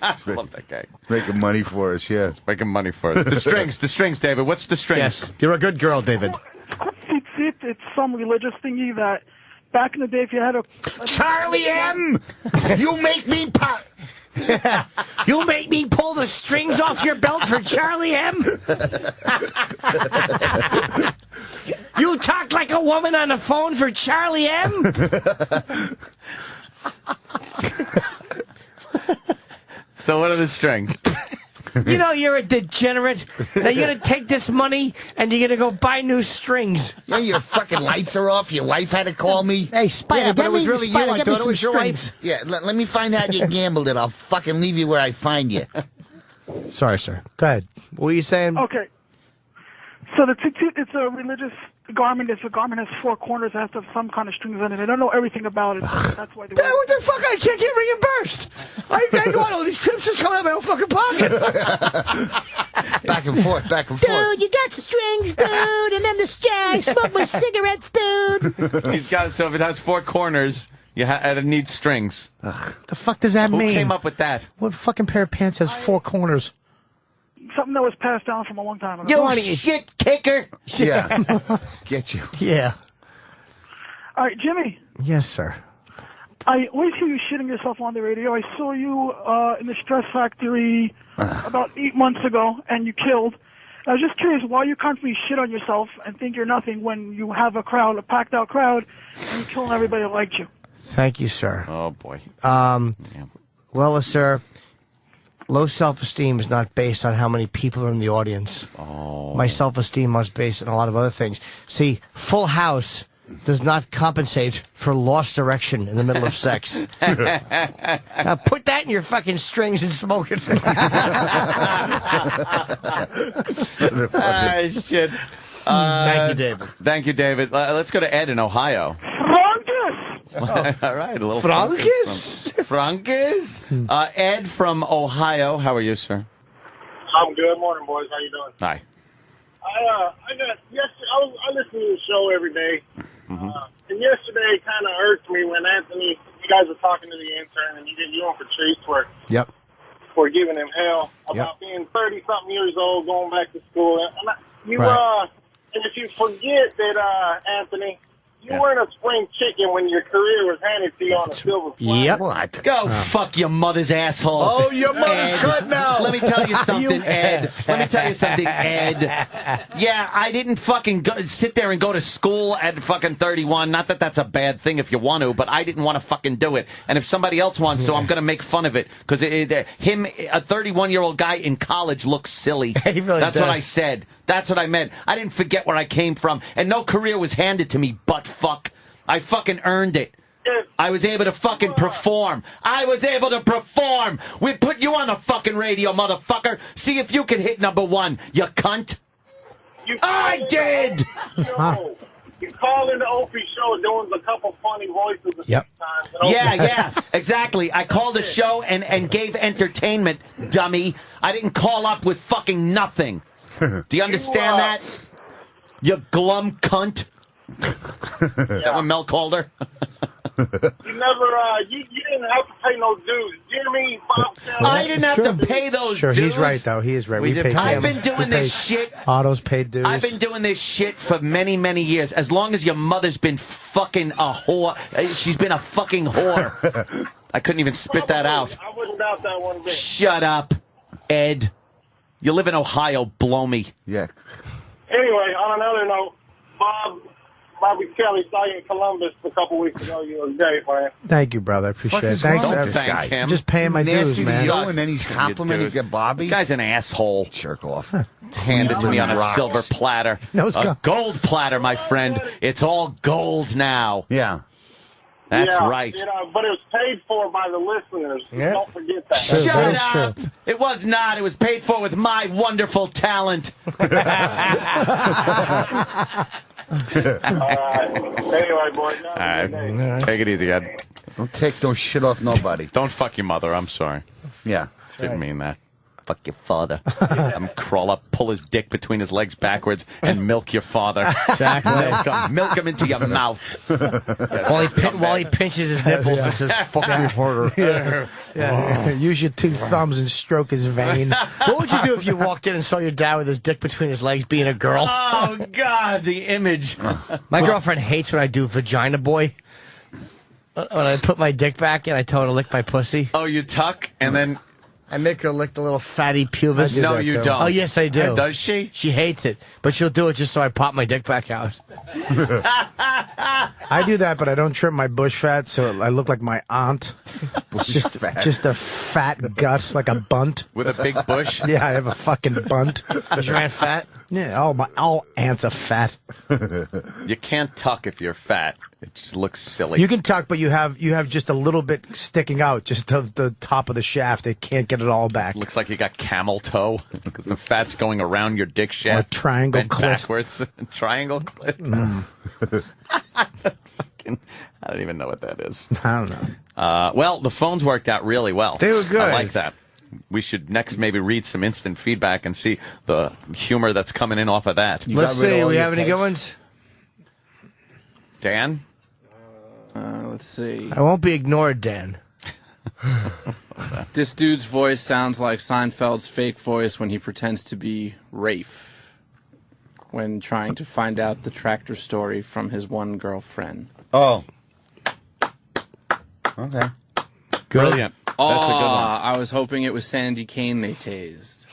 I love that guy. Making money for us, yeah. Making money for us. The strings, David. What's the strings? Yes, you're a good girl, David. It's some religious thingy that back in the day, if you had a Charlie M, you make me You make me pull the strings off your belt for Charlie M. You talk like a woman on the phone for Charlie M. So what are the strings? You know you're a degenerate. Now you're going to take this money and you're going to go buy new strings. Yeah, your fucking lights are off. Your wife had to call me. Hey, Spider, yeah, but it was really you. I thought it was your wife. Yeah, let me find out you gambled it. I'll fucking leave you where I find you. Sorry, sir. Go ahead. What were you saying? Okay. So the tzitzit, it's a religious garment. It's a garment has four corners. It has to have some kind of strings on it. I don't know everything about it. That's why they wear it. What the fuck? I can't get reimbursed. I go on all these trips just come out of my own fucking pocket. Back and forth. Dude, you got strings, dude. And then I smoke my cigarettes, dude. He's got so if it has four corners, it needs strings. The fuck does that mean? Who came up with that? What fucking pair of pants has four corners? Something that was passed down from a long time ago. You shit kicker. Yeah. Get you. Yeah. All right, Jimmy. Yes, sir. I always hear you shitting yourself on the radio. I saw you in the Stress Factory about 8 months ago, and you killed. I was just curious why you constantly shit on yourself and think you're nothing when you have a crowd, a packed-out crowd, and you're killing everybody that liked you. Thank you, sir. Oh, boy. Well, sir, low self-esteem is not based on how many people are in the audience. Oh. My self-esteem is based on a lot of other things. See, Full House does not compensate for lost direction in the middle of sex. Now put that in your fucking strings and smoke it. Shit. Thank you, David. Thank you, David. Let's go to Ed in Ohio. All right, a little Frankis. Ed from Ohio. How are you, sir? I'm good. Morning, boys. How you doing? Hi. I listen to the show every day. And yesterday kind of irked me when Anthony, you guys were talking to the intern, and you went for treats for giving him hell about being 30-something years old, going back to school. And if you forget that, Anthony, you weren't a spring chicken when your career was handed to you on a silver platter. Yep. What? Go fuck your mother's asshole. Oh, your mother's cut now. Let me tell you something, Ed. Let me tell you something, Ed. Yeah, I didn't fucking sit there and go to school at fucking 31. Not that that's a bad thing if you want to, but I didn't want to fucking do it. And if somebody else wants to, I'm going to make fun of it. Because a 31-year-old guy in college looks silly. He really That's does. what I said. That's what I meant. I didn't forget where I came from. And no career was handed to me, butt fuck. I fucking earned it. I was able to fucking perform. We put you on the fucking radio, motherfucker. See if you can hit #1, you cunt. I did! You called in the Opie show doing a couple funny voices a few times. Yeah, exactly. I called a show and gave entertainment, dummy. I didn't call up with fucking nothing. Do you understand that? You glum cunt. Is that what Mel called her? You never, you didn't have to pay no dues. Jimmy, Bob, I didn't have to pay those dues. He's right, though. He is right. We paid. I've been doing this shit. Otto's paid dues. I've been doing this shit for many, many years. As long as your mother's been fucking a whore. She's been a fucking whore. I couldn't even spit that out. I wouldn't doubt that one bit. Shut up, Ed. You live in Ohio. Blow me. Yeah. Anyway, on another note, Bobby Kelly saw you in Columbus a couple weeks ago. You was great, man. Thank you, brother. I appreciate it. Thanks, this guy. I'm just paying my dues, man. And then he's complimenting Bobby. The guy's an asshole. Jerk off. handed to me on a silver platter. No, it's a gold platter, my friend. It's all gold now. Yeah. That's right. You know, but it was paid for by the listeners. Yeah. Don't forget that. Shut up! True. It was not. It was paid for with my wonderful talent. All right. Anyway, boys. All right. Take it easy, Ed. Don't take no shit off nobody. Don't fuck your mother. I'm sorry. Yeah. Didn't mean that. Fuck your father. I'm crawl up, pull his dick between his legs backwards, and milk your father. Exactly. Milk him into your mouth. While he pinches his nipples, this is fucking harder. Use your 2 thumbs and stroke his vein. What would you do if you walked in and saw your dad with his dick between his legs being a girl? Oh, God, the image. My girlfriend hates when I do vagina boy. When I put my dick back and I tell her to lick my pussy. Oh, you tuck and then... I make her lick the little fatty pubis. No, you don't. Oh, yes, I do. Does she? She hates it, but she'll do it just so I pop my dick back out. I do that, but I don't trim my bush fat, so I look like my aunt. It's just a fat gut, like a bunt. With a big bush? Yeah, I have a fucking bunt. Is your aunt fat? Yeah, all aunts are fat. You can't tuck if you're fat. It just looks silly. You can tuck, but you have just a little bit sticking out, just the top of the shaft. They can't get it all back. Looks like you got camel toe because the fat's going around your dick shaft. Or triangle bent clit. Backwards. Triangle clit. I don't even know what that is. I don't know. Well, the phones worked out really well. They were good. I like that. We should next maybe read some instant feedback and see the humor that's coming in off of that. Let's see. We have any good ones? Dan? Let's see. I won't be ignored, Dan. This dude's voice sounds like Seinfeld's fake voice when he pretends to be Rafe when trying to find out the tractor story from his one girlfriend. Oh. Okay. Brilliant. Oh, That's a good one. I was hoping it was Sandy Kane they tased.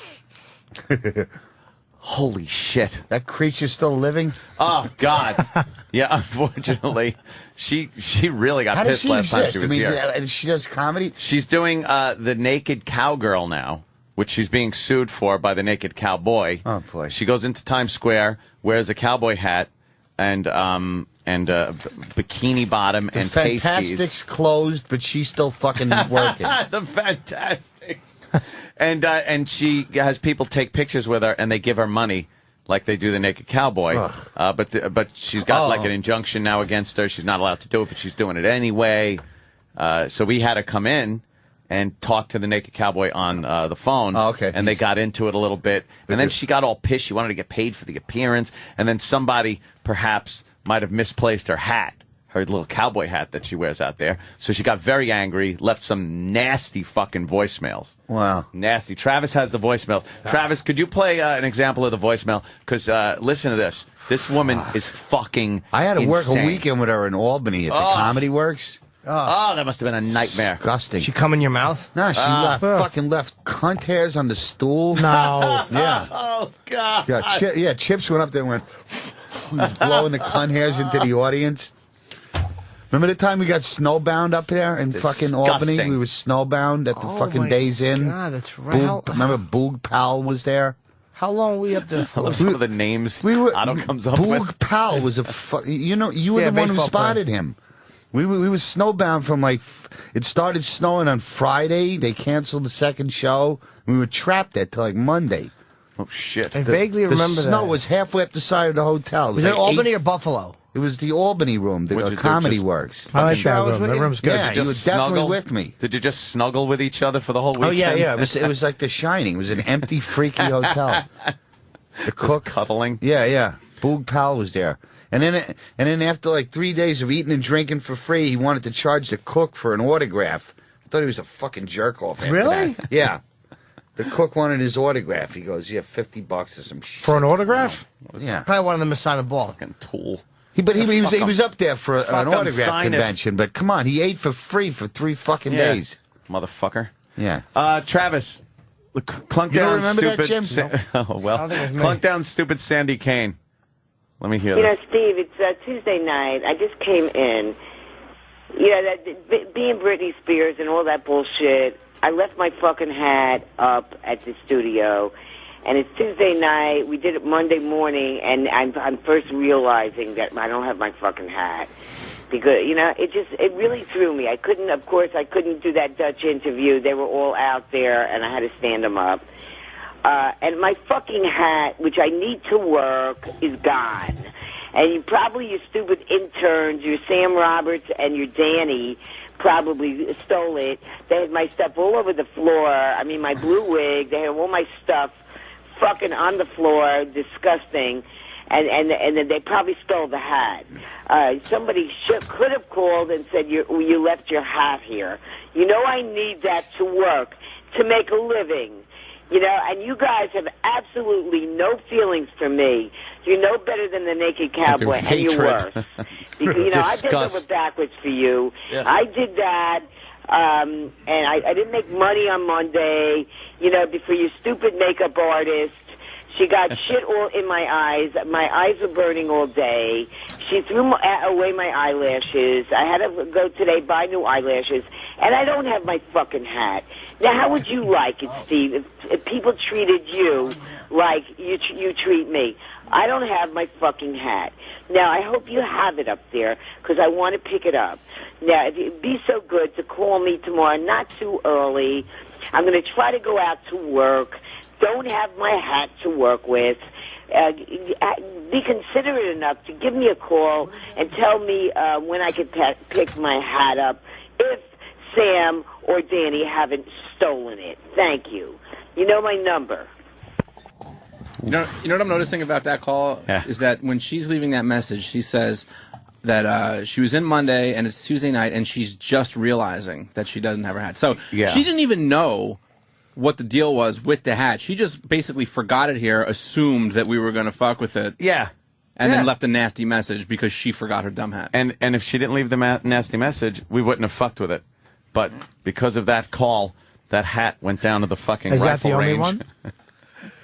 Holy shit. That creature's still living? Oh, God. Yeah, unfortunately. She really got pissed last time she was here. She does comedy? She's doing the Naked Cowgirl now, which she's being sued for by the Naked Cowboy. Oh, boy. She goes into Times Square, wears a cowboy hat, and bikini bottom and pasties. The Fantastics closed, but she's still fucking working. The Fantastics. And she has people take pictures with her, and they give her money, like they do the Naked Cowboy. But she's got like an injunction now against her. She's not allowed to do it, but she's doing it anyway. So we had to come in and talk to the Naked Cowboy on the phone. Oh, okay. And they got into it a little bit. And then she got all pissed. She wanted to get paid for the appearance. And then somebody perhaps might have misplaced her hat, her little cowboy hat that she wears out there. So she got very angry, left some nasty fucking voicemails. Wow. Nasty. Travis has the voicemail. Travis, could you play an example of the voicemail? Because listen to this. This woman is fucking I had to work insane. a weekend with her in Albany at the Comedy Works. Oh, that must have been a nightmare. Disgusting. She come in your mouth? No, she fucking left cunt hairs on the stool. No. Yeah. Oh, God. Yeah, Chips went up there and went, he was blowing the cunt hairs into the audience. Remember the time we got snowbound up there in fucking Albany? We were snowbound at the fucking Days Inn. God, that's right. Remember Boog Powell was there? How long were we up there for? I love some of the names Otto comes up Boog with. Powell was you were the one who spotted him. We were snowbound from it started snowing on Friday. They canceled the second show. We were trapped there till Monday. Oh, shit. I vaguely remember that. The snow was halfway up the side of the hotel. Was it Albany or Buffalo? It was the Albany room, the Comedy Works. I like that room. That room's good. Yeah, you were definitely with me. Did you just snuggle with each other for the whole weekend? Oh, yeah. It was like The Shining. It was an empty, freaky hotel. The cook. Just cuddling. Yeah. Boog Powell was there. And then after 3 days of eating and drinking for free, he wanted to charge the cook for an autograph. I thought he was a fucking jerk off after Really? that. Yeah. The cook wanted his autograph. He goes, yeah, $50 or some shit. For an autograph? Yeah. Probably one of them to sign a ball. Fucking tool. He was up there for an autograph convention. But come on, he ate for free for 3 fucking days. Motherfucker. Yeah. Travis, clunk You down don't remember stupid. that, Jim? Clunk down stupid Sandy Kane. Let me hear You this. know, Steve, it's Tuesday night. I just came in. Being Britney Spears and all that bullshit, I left my fucking hat up at the studio, And it's Tuesday night. We did it Monday morning, and I'm first realizing that I don't have my fucking hat. Because, it really threw me. I couldn't do that Dutch interview. They were all out there, and I had to stand them up. And my fucking hat, which I need to work, is gone. And your stupid interns, your Sam Roberts and your Danny, probably stole it. They had my stuff all over the floor. I mean, my blue wig. They had all my stuff fucking on the floor, disgusting. And then they probably stole the hat. Somebody could have called and said, you left your hat here. I need that to work, to make a living. And you guys have absolutely no feelings for me. You're no better than the Naked Cowboy, and you're worse. Because, I did over backwards for you. Yes. I did that, and I didn't make money on Monday, for your stupid makeup artist. She got shit all in my eyes. My eyes were burning all day. She threw away my eyelashes. I had to go today buy new eyelashes, and I don't have my fucking hat. Now, how would you like it, Steve, if people treated you like you treat me? I don't have my fucking hat. Now, I hope you have it up there, because I want to pick it up. Now, if you'd be so good to call me tomorrow, not too early. I'm going to try to go out to work. Don't have my hat to work with. Be considerate enough to give me a call and tell me when I can pick my hat up if Sam or Danny haven't stolen it. Thank you. You know my number. You know what I'm noticing about that call is that when she's leaving that message, she says that she was in Monday and it's Tuesday night and she's just realizing that she doesn't have her hat. So she didn't even know what the deal was with the hat. She just basically forgot it here, assumed that we were going to fuck with it. Yeah. And then left a nasty message because she forgot her dumb hat. And if she didn't leave the nasty message, we wouldn't have fucked with it. But because of that call, that hat went down to the fucking rifle range. Is that the only one?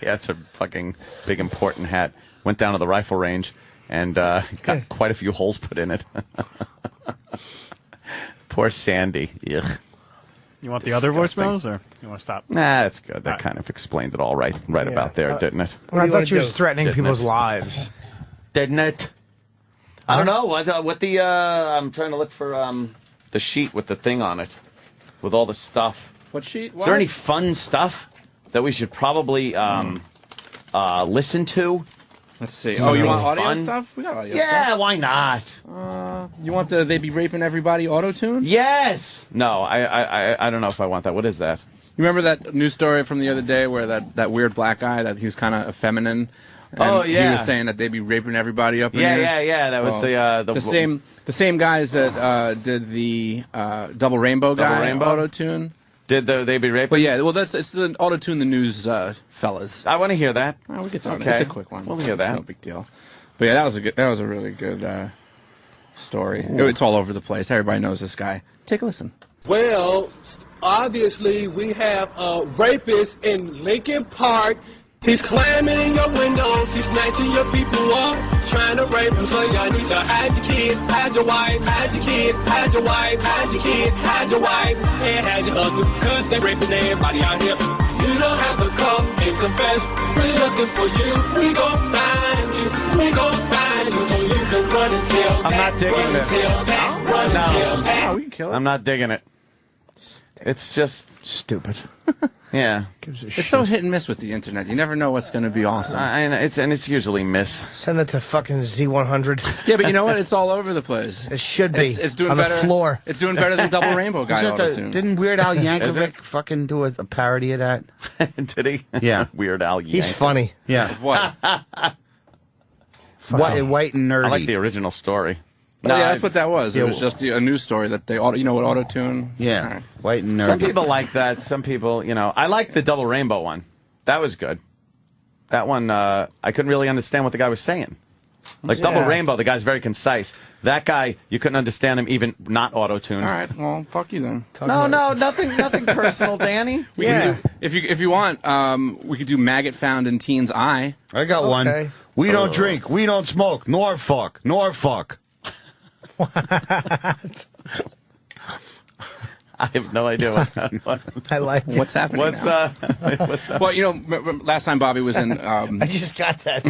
Yeah, it's a fucking big important hat. Went down to the rifle range and got quite a few holes put in it. Poor Sandy. Ugh. You want the other voicemails, or you want to stop? Nah, that's good. That kind of explained it all right about there, didn't it? Well, I thought she was threatening people's lives. Didn't it? I don't know. What the I'm trying to look for the sheet with the thing on it, with all the stuff. What sheet? Is there any fun stuff that we should probably listen to? Let's see. You want audio stuff? We got audio stuff. Yeah, why not? You want the They Be Raping Everybody auto-tune? Yes! No, I don't know if I want that. What is that? You remember that news story from the other day where that weird black guy, that he was kind of effeminate? And he was saying that they'd be raping everybody up in here. Yeah. That was the same guys that did the Double Rainbow guy auto-tune. Did they be raping? But yeah, well, it's the auto-tune the news fellas. I want to hear that. Oh, we'll get to it. It's a quick one. We'll hear that. It's no big deal. But yeah, that was a really good story. It's all over the place. Everybody knows this guy. Take a listen. Well, obviously we have a rapist in Lincoln Park. He's climbing in your windows, he's snatching your people up, trying to rape them, so y'all need to hide your kids, hide your wife, hide your kids, hide your wife, hide your kids, hide your wife, and hide your husband, cause they raping everybody out here. You don't have to come and confess, we're looking for you, we gon' find you, we gon' find you, so you can run and tell that, I'm not digging this. Run and tell that. We can kill it. I'm not digging it. It's just stupid. Yeah. It's so hit and miss with the internet. You never know what's going to be awesome. It's usually miss. Send that to fucking Z100. Yeah, but you know what? It's all over the place. It should be. It's doing on better. The floor. It's doing better than Double Rainbow guy auto-tune. Didn't Weird Al Yankovic fucking do a parody of that? Did he? Yeah. Weird Al Yankovic. He's funny. Yeah. Of what? White and nerdy. I like the original story. No, yeah, that's what that was. It was just a news story that they what auto-tune? Yeah. Right. White and nerdy. Some people like that. Some people, I like the Double Rainbow one. That was good. That one, I couldn't really understand what the guy was saying. Like Double Rainbow, the guy's very concise. That guy, you couldn't understand him even not auto-tuned. All right, well, fuck you then. Nothing personal, Danny. If you want, we could do Maggot Found in Teen's Eye. I got one. We don't drink, we don't smoke, nor fuck. What? I have no idea I like what's happening. What's what's up? Well, you know, last time Bobby was in. I just got that.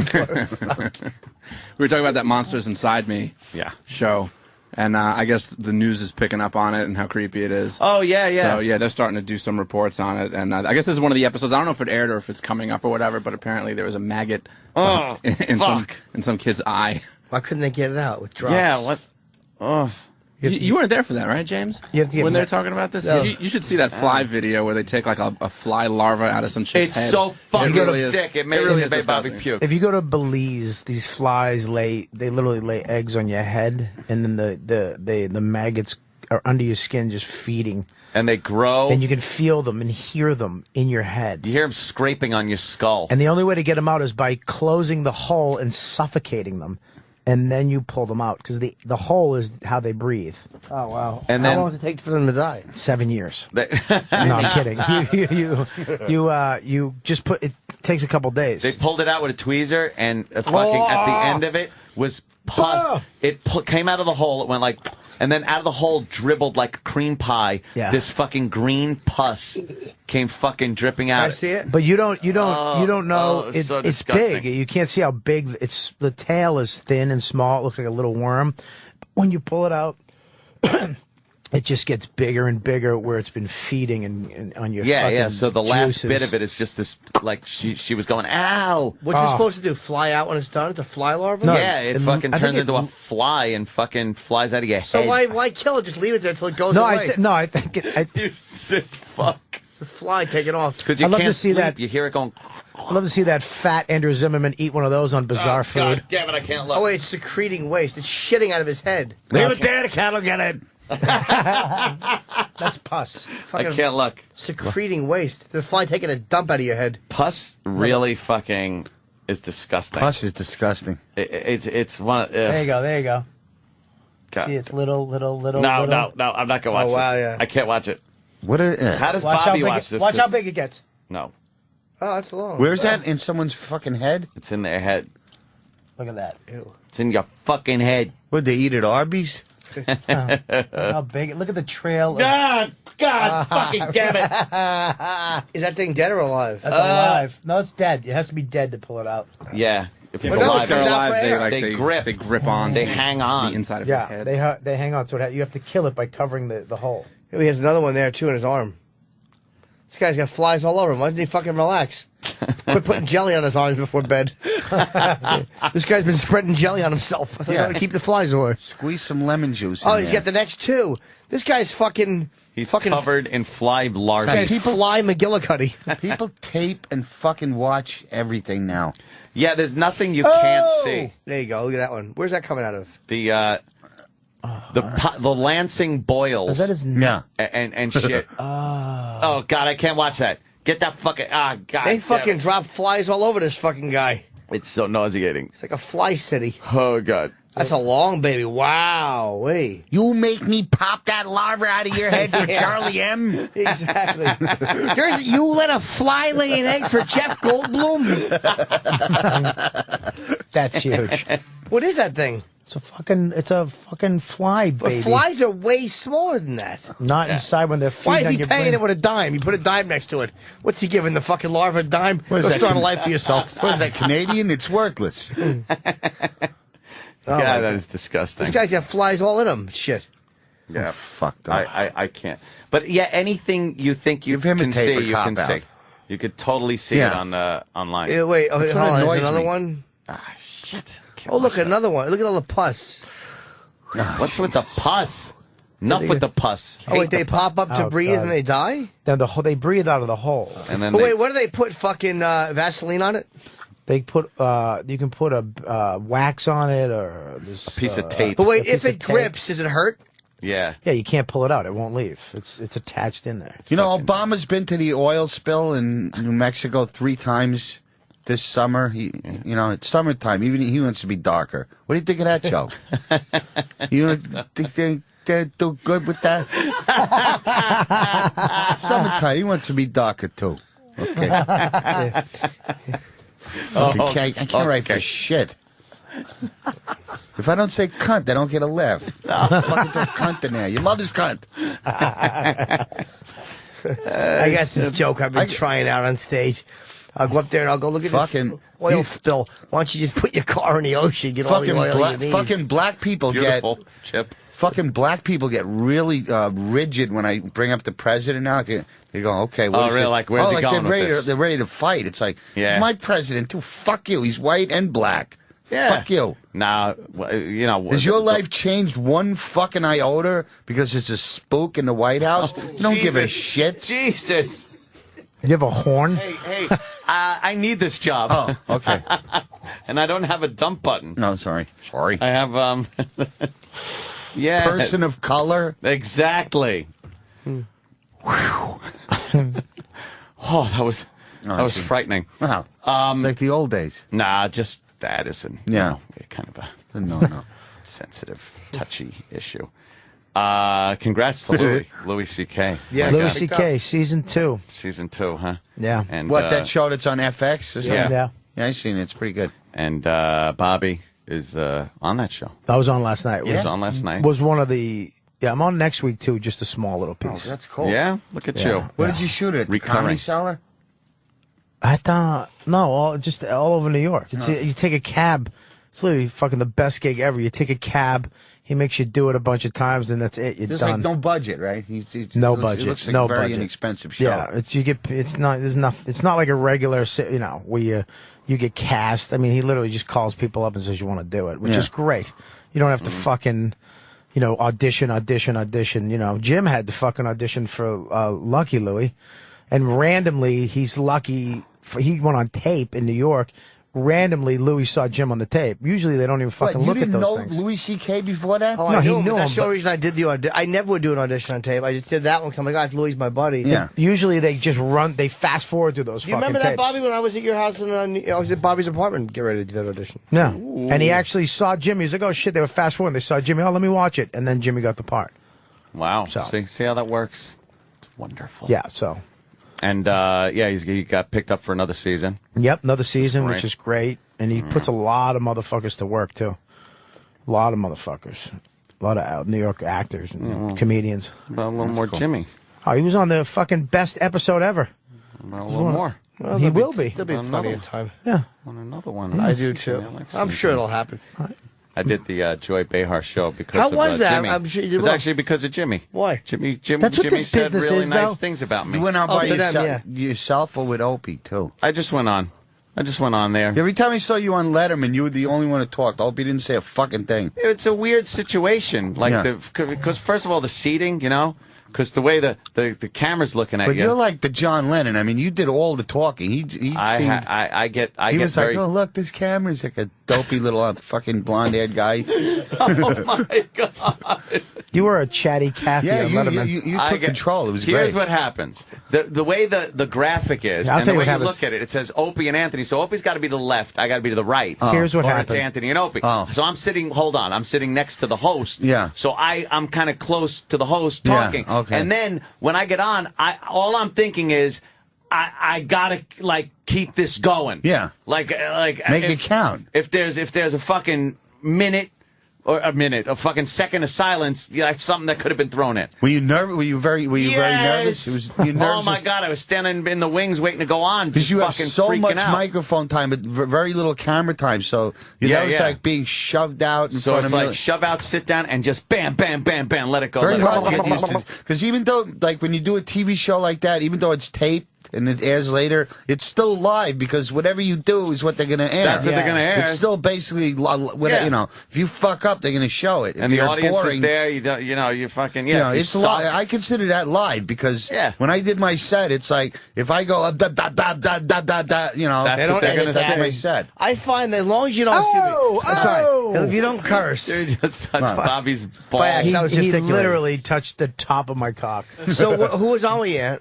We were talking about that Monsters Inside Me show. And I guess the news is picking up on it and how creepy it is. Oh, yeah, yeah. So, yeah, they're starting to do some reports on it. And I guess this is one of the episodes. I don't know if it aired or if it's coming up or whatever, but apparently there was a maggot in some kid's eye. Why couldn't they get it out with drops? Yeah, what? Oh. You weren't there for that, right, James? You have to get when they're talking about this? No. You should see that fly video where they take like a fly larva out of some chick's head. It's so fucking sick. It really is Bobby puke. If you go to Belize, these flies they literally lay eggs on your head, and then the maggots are under your skin just feeding. And they grow. And you can feel them and hear them in your head. You hear them scraping on your skull. And the only way to get them out is by closing the hole and suffocating them. And then you pull them out, because the hole is how they breathe. Oh, wow. And how long does it take for them to die? 7 years. No, I'm kidding. You just put, it takes a couple days. They pulled it out with a tweezer, and at the end of it was pus. It came out of the hole, it went like, and then out of the hole dribbled like a cream pie. Yeah. This fucking green pus came fucking dripping out. Can I see it? But you don't know. It's so it's disgusting. big. You can't see how big. The tail is thin and small. It looks like a little worm. When you pull it out, it just gets bigger and bigger where it's been feeding and on your fucking So the last juices. bit of it is just this, like she was going, ow. What's it supposed to do? Fly out when it's done? It's a fly larva? No, yeah, it fucking turns into a fly and fucking flies out of your head. So why kill it? Just leave it there until it goes away. I think it. You sick fuck. The fly, take it off. Because you can't sleep. That. You hear it going. I'd love to see that fat Andrew Zimmerman eat one of those on Bizarre Food. God damn it, I can't look. Oh, wait, it's secreting waste. It's shitting out of his head. Leave it there, the cat will get it. That's pus. I can't look. Secreting waste. The fly taking a dump out of your head. Pus really fucking is disgusting. Pus is disgusting. It's one. There you go. God. See, it's little. No, I'm not gonna watch this. Yeah. I can't watch it. What? How does Bobby watch this? Watch how big it gets. No. Oh, that's long. Where's that? In someone's fucking head? It's in their head. Look at that. Ew. It's in your fucking head. Would they eat at Arby's? How big? Look at the trail. God, fucking damn it! Is that thing dead or alive? That's alive. No, it's dead. It has to be dead to pull it out. Yeah. If it's If alive, they're alive, they grip. They grip on. They hang on. The inside of your head. They hang on. So you have to kill it by covering the hole. He has another one there, too, in his arm. This guy's got flies all over him. Why doesn't he fucking relax? Quit putting jelly on his arms before bed. This guy's been spreading jelly on himself. I thought that would keep the flies away. Squeeze some lemon juice. Oh, he's got the next two. This guy's fucking. He's covered in fly larvae. This guy's fly McGillicuddy. People tape and fucking watch everything now. Yeah, there's nothing you can't see. There you go. Look at that one. Where's that coming out of? The Lansing boils. Is that his and shit. Oh God, I can't watch that. Get that fucking God. They fucking drop flies all over this fucking guy. It's so nauseating. It's like a fly city. Oh God. That's a long baby. Wow. Wait. You make me pop that larva out of your head for Charlie M. Exactly. You let a fly lay an egg for Jeff Goldblum? That's huge. What is that thing? It's a fucking fly, baby. But flies are way smaller than that. Not inside when they're feeding. Why is on he your paying brain. it with a dime? You put a dime next to it. What's he giving the fucking larva a dime? What is Go that, start a life for yourself. What is that, Canadian? It's worthless. God, that is disgusting. This guy's got flies all in him. Shit. Yeah, fucked up. I can't. But yeah, anything you think you can see, you can see. You could totally see it on online. Wait, hold on. There's another one. Ah, shit. Oh, look, another one. Look at all the pus. What's with the pus? Enough with the pus. Oh, wait, they pop up to breathe and they die? Then they breathe out of the hole. And then wait, what do they put? Fucking Vaseline on it? They put you can put a wax on it or this, a piece of tape. But wait, if it drips, does it hurt? Yeah. Yeah, you can't pull it out. It won't leave. It's attached in there. You know, Obama's been to the oil spill in New Mexico 3 times this summer. It's summertime. Even he wants to be darker. What do you think of that joke? You think they do good with that? Summertime. He wants to be darker too. Okay. I can't write for shit. If I don't say cunt, I don't get a laugh. Fucking throw cunt in there. Your mother's cunt. I got this joke I've been trying out on stage. I'll go up there and I'll go, look at this oil spill. Why don't you just put your car in the ocean, get all the oil you need? Fucking black people Fucking black people get really rigid when I bring up the president now. They go, okay, what is really? it? Like, where's he going with this? They're ready to fight. It's like, he's my president too. Fuck you. He's white and black. Yeah. Fuck you. Now, you know. Has your life changed one fucking iota because there's a spook in the White House? You don't give a shit. Jesus. You have a horn? Hey, I need this job. Oh, okay. And I don't have a dump button. No, sorry. I have, yeah. Person of color? Exactly. Oh, that was frightening. Wow. It's like the old days. Nah, just that isn't. Yeah. Kind of a no. sensitive, touchy issue. Congrats to Louis C.K. Yeah, Louis C.K. season 2. Season 2, huh? Yeah. And what, that show that's on FX or something? Yeah. Yeah, I've seen it. It's pretty good. And Bobby is on that show. I was on last night. It was on last night. Was one of the... Yeah, I'm on next week, too, just a small little piece. Oh, that's cool. Yeah? Look at you. Where did you shoot it? The Comedy Cellar? I thought... No, all over New York. It's you take a cab. It's literally fucking the best gig ever. You take a cab... He makes you do it a bunch of times, and that's it. You're There's done. like no budget, right? No budget. It looks like no a very budget. inexpensive show. Yeah, it's not like a regular, where you get cast. I mean, he literally just calls people up and says you want to do it, which is great. You don't have to fucking, audition. Jim had to fucking audition for Lucky Louie, and randomly he's lucky. He went on tape in New York. Randomly, Louis saw Jim on the tape. Usually, they don't even fucking look at those things. You didn't know Louis C.K. before that? Oh, no, he knew him. That's the only reason I did the audition. I never would do an audition on tape. I just did that one because I'm like, oh, Louis my buddy. Yeah. Usually, they just they fast forward through those fucking tapes. You remember that, Bobby, when I was at your house and I was at Bobby's apartment get ready to do that audition? Yeah. And he actually saw Jimmy. He was like, oh, shit, they were fast forwarding. They saw Jimmy. Oh, let me watch it. And then Jimmy got the part. Wow. So. See how that works? It's wonderful. Yeah, so. And, he got picked up for another season. Yep, another season, which is great. And he puts a lot of motherfuckers to work, too. A lot of motherfuckers. A lot of New York actors and comedians. Well, a little more cool. Jimmy. Oh, he was on the fucking best episode ever. Well, a little more. Well, he will be. There'll be plenty of time. Yeah. On another one. I do, too. I'm sure it'll happen. I did the Joy Behar show because How of was that? Jimmy. I'm sure you did it was well. actually because of Jimmy. Why? Jimmy That's what Jimmy this said business really is, nice though. things about me. You went out by yourself or with Opie, too? I just went on there. Every time I saw you on Letterman, you were the only one to talk. Opie didn't say a fucking thing. It's a weird situation. Because first of all, the seating, because the way the camera's looking at you. But you're like the John Lennon. I mean, you did all the talking. He was like, oh, look, this camera's like a dopey little fucking blonde-haired guy. Oh, my God. You were a chatty Cathy on Letterman. You took control. It was great. Here's what happens. The way the graphic is, and the way you look at it, it says Opie and Anthony. So Opie's got to be to the left. I got to be to the right. Here's what happened. It's Anthony and Opie. Oh. So I'm sitting next to the host. Yeah. So I'm kind of close to the host talking. Yeah, okay. And then when I get on, all I'm thinking is, I gotta keep this going. Yeah. Like make it count. If there's a fucking minute. Or a fucking second of silence, like something that could have been thrown in. Were you nervous? Were you very nervous? Were you nervous? Oh my God, I was standing in the wings waiting to go on. Because you have so much microphone time, but very little camera time. So that was like being shoved out in front of me. So it's like shove out, sit down, and just bam, bam, bam, bam, let it go. Very hard to get used to. Because even though, like, when you do a TV show like that, even though it's taped and it airs later, it's still live because whatever you do is what they're going to air. That's what they're going to air. It's still basically, if you fuck up, they're going to show it. And the audience is there. You fucking it's live. I consider that live because when I did my set, it's like if I go da da da da da da da, that's what they're going to say. That's my set. I find that as long as you don't, sorry, if you don't curse, you just touched Bobby's balls. He literally touched the top of my cock. So who was on with you?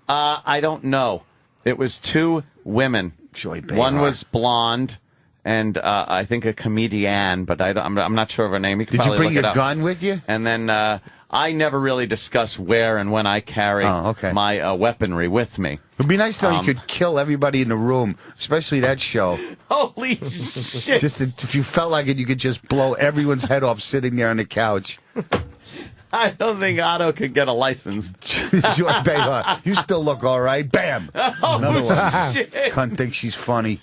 I don't know. It was two women. Joy Behar. One was blonde, and I think a comedian, but I'm not sure of her name. Did you bring your gun with you? And then I never really discuss where and when I carry my weaponry with me. It'd be nice though you could kill everybody in the room, especially that show. Holy shit! Just if you felt like it, you could just blow everyone's head off sitting there on the couch. I don't think Otto could get a license. You still look all right. Bam! Another one. Shit. Cunt thinks she's funny.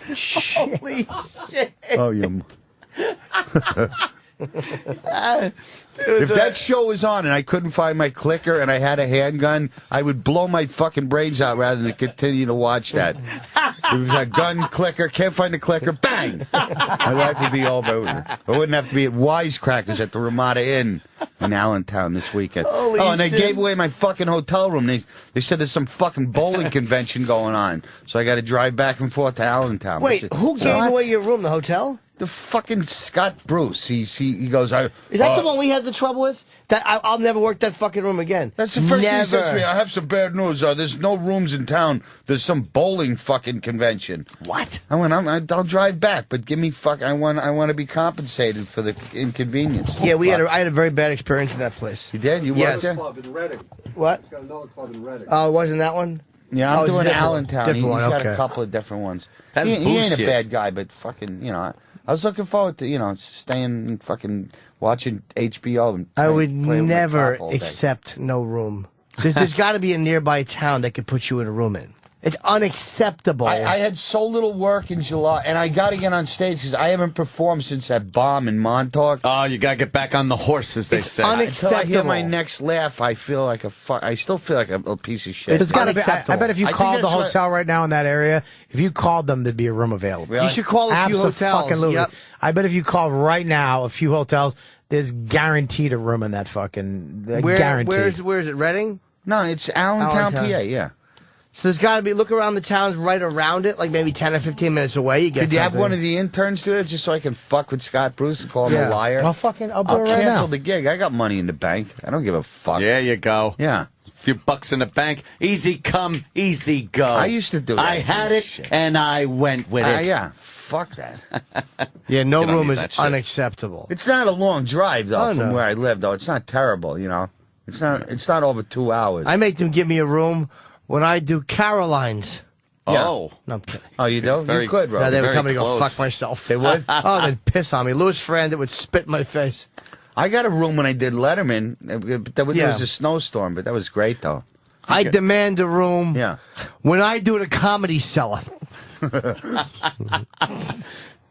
Holy shit! Oh, you. If that show was on and I couldn't find my clicker and I had a handgun, I would blow my fucking brains out rather than continue to watch that. It was a gun, clicker, can't find the clicker, bang! My life would be over. I wouldn't have to be at Wisecrackers at the Ramada Inn in Allentown this weekend. And they gave away my fucking hotel room. They said there's some fucking bowling convention going on, so I got to drive back and forth to Allentown. Wait, who gave away your room? The hotel? The fucking Scott Bruce. He goes. Is that the one we had the trouble with? That I'll never work that fucking room again. That's the first thing he says to me. I have some bad news. There's no rooms in town. There's some bowling fucking convention. What? I went. I'll drive back, but give me I want to be compensated for the inconvenience. Yeah, I had a very bad experience in that place. You did? You worked there? Club in Reading. What? He's got another club in Reading. Oh, wasn't that one? Yeah, I'm doing Allentown. He's one, got a couple of different ones. That's he ain't a bullshit. bad guy, but fucking, I was looking forward to, staying and fucking watching HBO. And I would never accept no room. There's got to be a nearby town that could put you in a room in. It's unacceptable. I had so little work in July, and I got to get on stage because I haven't performed since that bomb in Montauk. Oh, you got to get back on the horse, as they say. Until I hear my next laugh, I feel like I still feel like a piece of shit. It's unacceptable. I bet if you called the hotel right now in that area, if you called them, there'd be a room available. Really? You should call a few hotels. Yep. I bet if you called right now, a few hotels, there's guaranteed a room in that fucking guaranteed. Where is it? Reading? No, it's Allentown, PA. Yeah. So there's got to be, look around the towns right around it, like maybe 10 or 15 minutes away. You get Could you have one of the interns do it just so I can fuck with Scott Bruce and call him a liar? I'll do it right now. Cancel the gig. I got money in the bank. I don't give a fuck. There you go. Yeah. A few bucks in the bank. Easy come, easy go. I used to do that. I had it, and I went with it. Yeah. Fuck that. Yeah, no room is unacceptable. It's not a long drive, though, from where I live, though. It's not terrible, It's not over 2 hours. I make them give me a room when I do Caroline's. Yeah. Oh. No, I'm kidding. Oh, you don't? You could, bro. No, they would tell me to go fuck myself. They would? Oh, they'd piss on me. Louis Friend, it would spit in my face. I got a room when I did Letterman. There was a snowstorm, but that was great, though. I demand a room when I do the Comedy Cellar.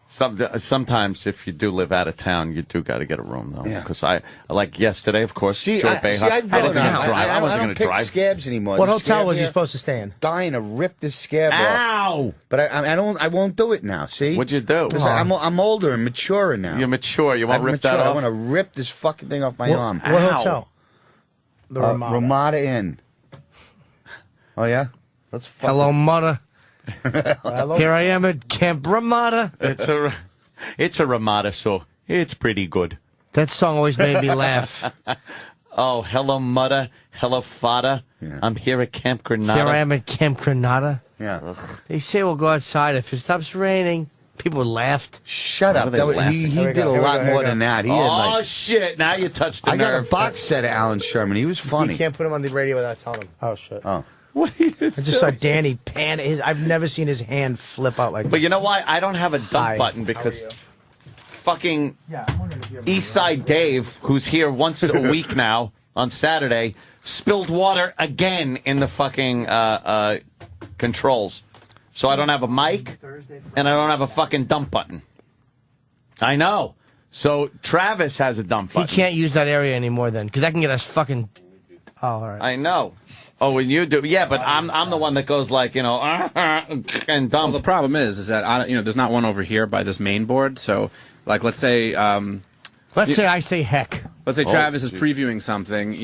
Sometimes, if you do live out of town, you do got to get a room, though. Because like yesterday, of course, Joy Behar. I wasn't going to drive. Scabs anymore. What hotel was you supposed to stay in? Dying to rip this scab off. Ow! But I won't do it now. See? What'd you do? Because I'm older and maturer now. You're mature. You won't rip that off? I want to rip this fucking thing off my arm. What hotel? The Ramada. Ramada Inn. Oh yeah. Hello, mother. Here I am at Camp Ramada. It's a Ramada, so it's pretty good. That song always made me laugh. Oh, hello, mother. Hello, father. Yeah. I'm here at Camp Granada. Here I am at Camp Granada. Yeah. Ugh. They say we'll go outside if it stops raining. People laughed. Shut up. He did a lot more than that. Shit. Now you touched the nerve. I got a box set of Alan Sherman. He was funny. You can't put him on the radio without telling him. Oh, shit. Oh. What are you I just saw Danny pan. I've never seen his hand flip out like that. But you know why? I don't have a dump button because fucking Eastside Dave, who's here once a week now on Saturday, spilled water again in the fucking controls. So I don't have a mic, and I don't have a fucking dump button. I know. So Travis has a dump button. He can't use that area anymore then, because that can get us fucking... Oh, all right. I know. Oh, when you do, yeah, but I'm the one that goes like, and dump. Well, the problem is that there's not one over here by this main board. So, like, let's say, I say heck. Let's say Travis is previewing something,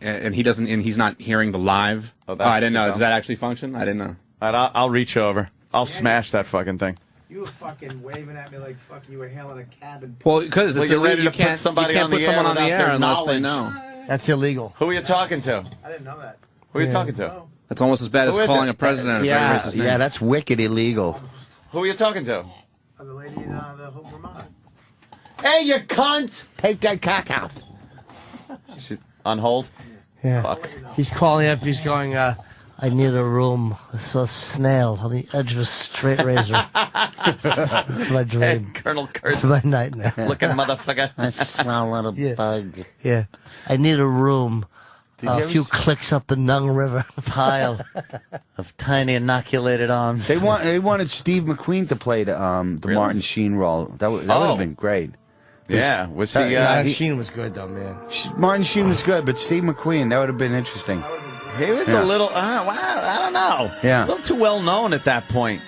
and he's not hearing the live. Oh, I didn't know. Does that actually function? I didn't know. All right, I'll reach over. I'll smash that fucking thing. You were fucking waving at me like fucking you were hailing a cabin. Well, because it's illegal. You can't put someone on the air unless they know. That's illegal. Who are you talking to? I didn't know that. Who are you talking to? That's almost as bad as calling a president a very racist name. Yeah, that's wicked illegal. Who are you talking to? The lady in the Vermont. Hey, you cunt! Take that cock out. on hold? Yeah. Fuck. He's calling up. He's going, I need a room. I saw a snail on the edge of a straight razor. That's my dream. Colonel Kurtz. That's my nightmare. Looking motherfucker. I smell a little bug. Yeah. I need a room. A few clicks up the Nung River. Pile of tiny inoculated arms. They wanted Steve McQueen to play the Martin Sheen role. That would have been great. Yeah, was he? Sheen was good though, man. Martin Sheen was good, but Steve McQueen, that would have been interesting. He was a little, I don't know. Yeah. A little too well known at that point.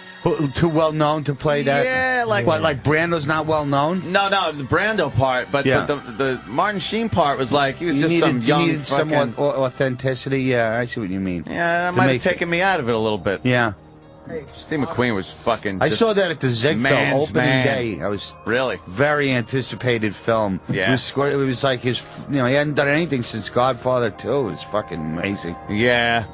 Too well known to play that? Yeah, like... What, like Brando's not well known? No, the Brando part, but the Martin Sheen part was like, he was You just needed, some young You needed some fucking... authenticity, yeah, I see what you mean. Yeah, that might have taken me out of it a little bit. Yeah. Steve McQueen was fucking. I saw that at the Ziegfeld opening day. I was really very anticipated film. Yeah, it was like his. He hadn't done anything since Godfather 2. It was fucking amazing. Yeah,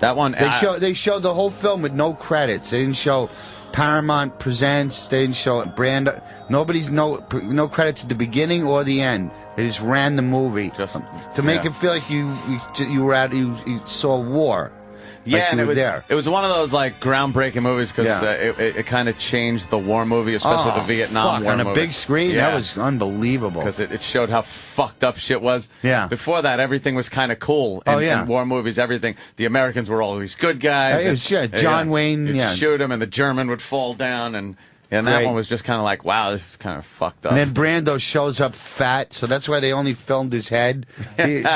that one. They showed the whole film with no credits. They didn't show Paramount Presents. They didn't show Brando. Nobody's no credits at the beginning or the end. They just ran the movie just to make it feel like you saw war. Yeah, like and it was one of those like groundbreaking movies because it kind of changed the war movie, especially the Vietnam War on movie. A big screen. That was unbelievable because it showed how fucked up shit was. Yeah. Before that, everything was kind of cool. In war movies, everything. The Americans were always good guys. John Wayne. You'd shoot him, and the German would fall down, and that one was just kind of like, wow, this is kind of fucked up. And then Brando shows up fat, so that's why they only filmed his head.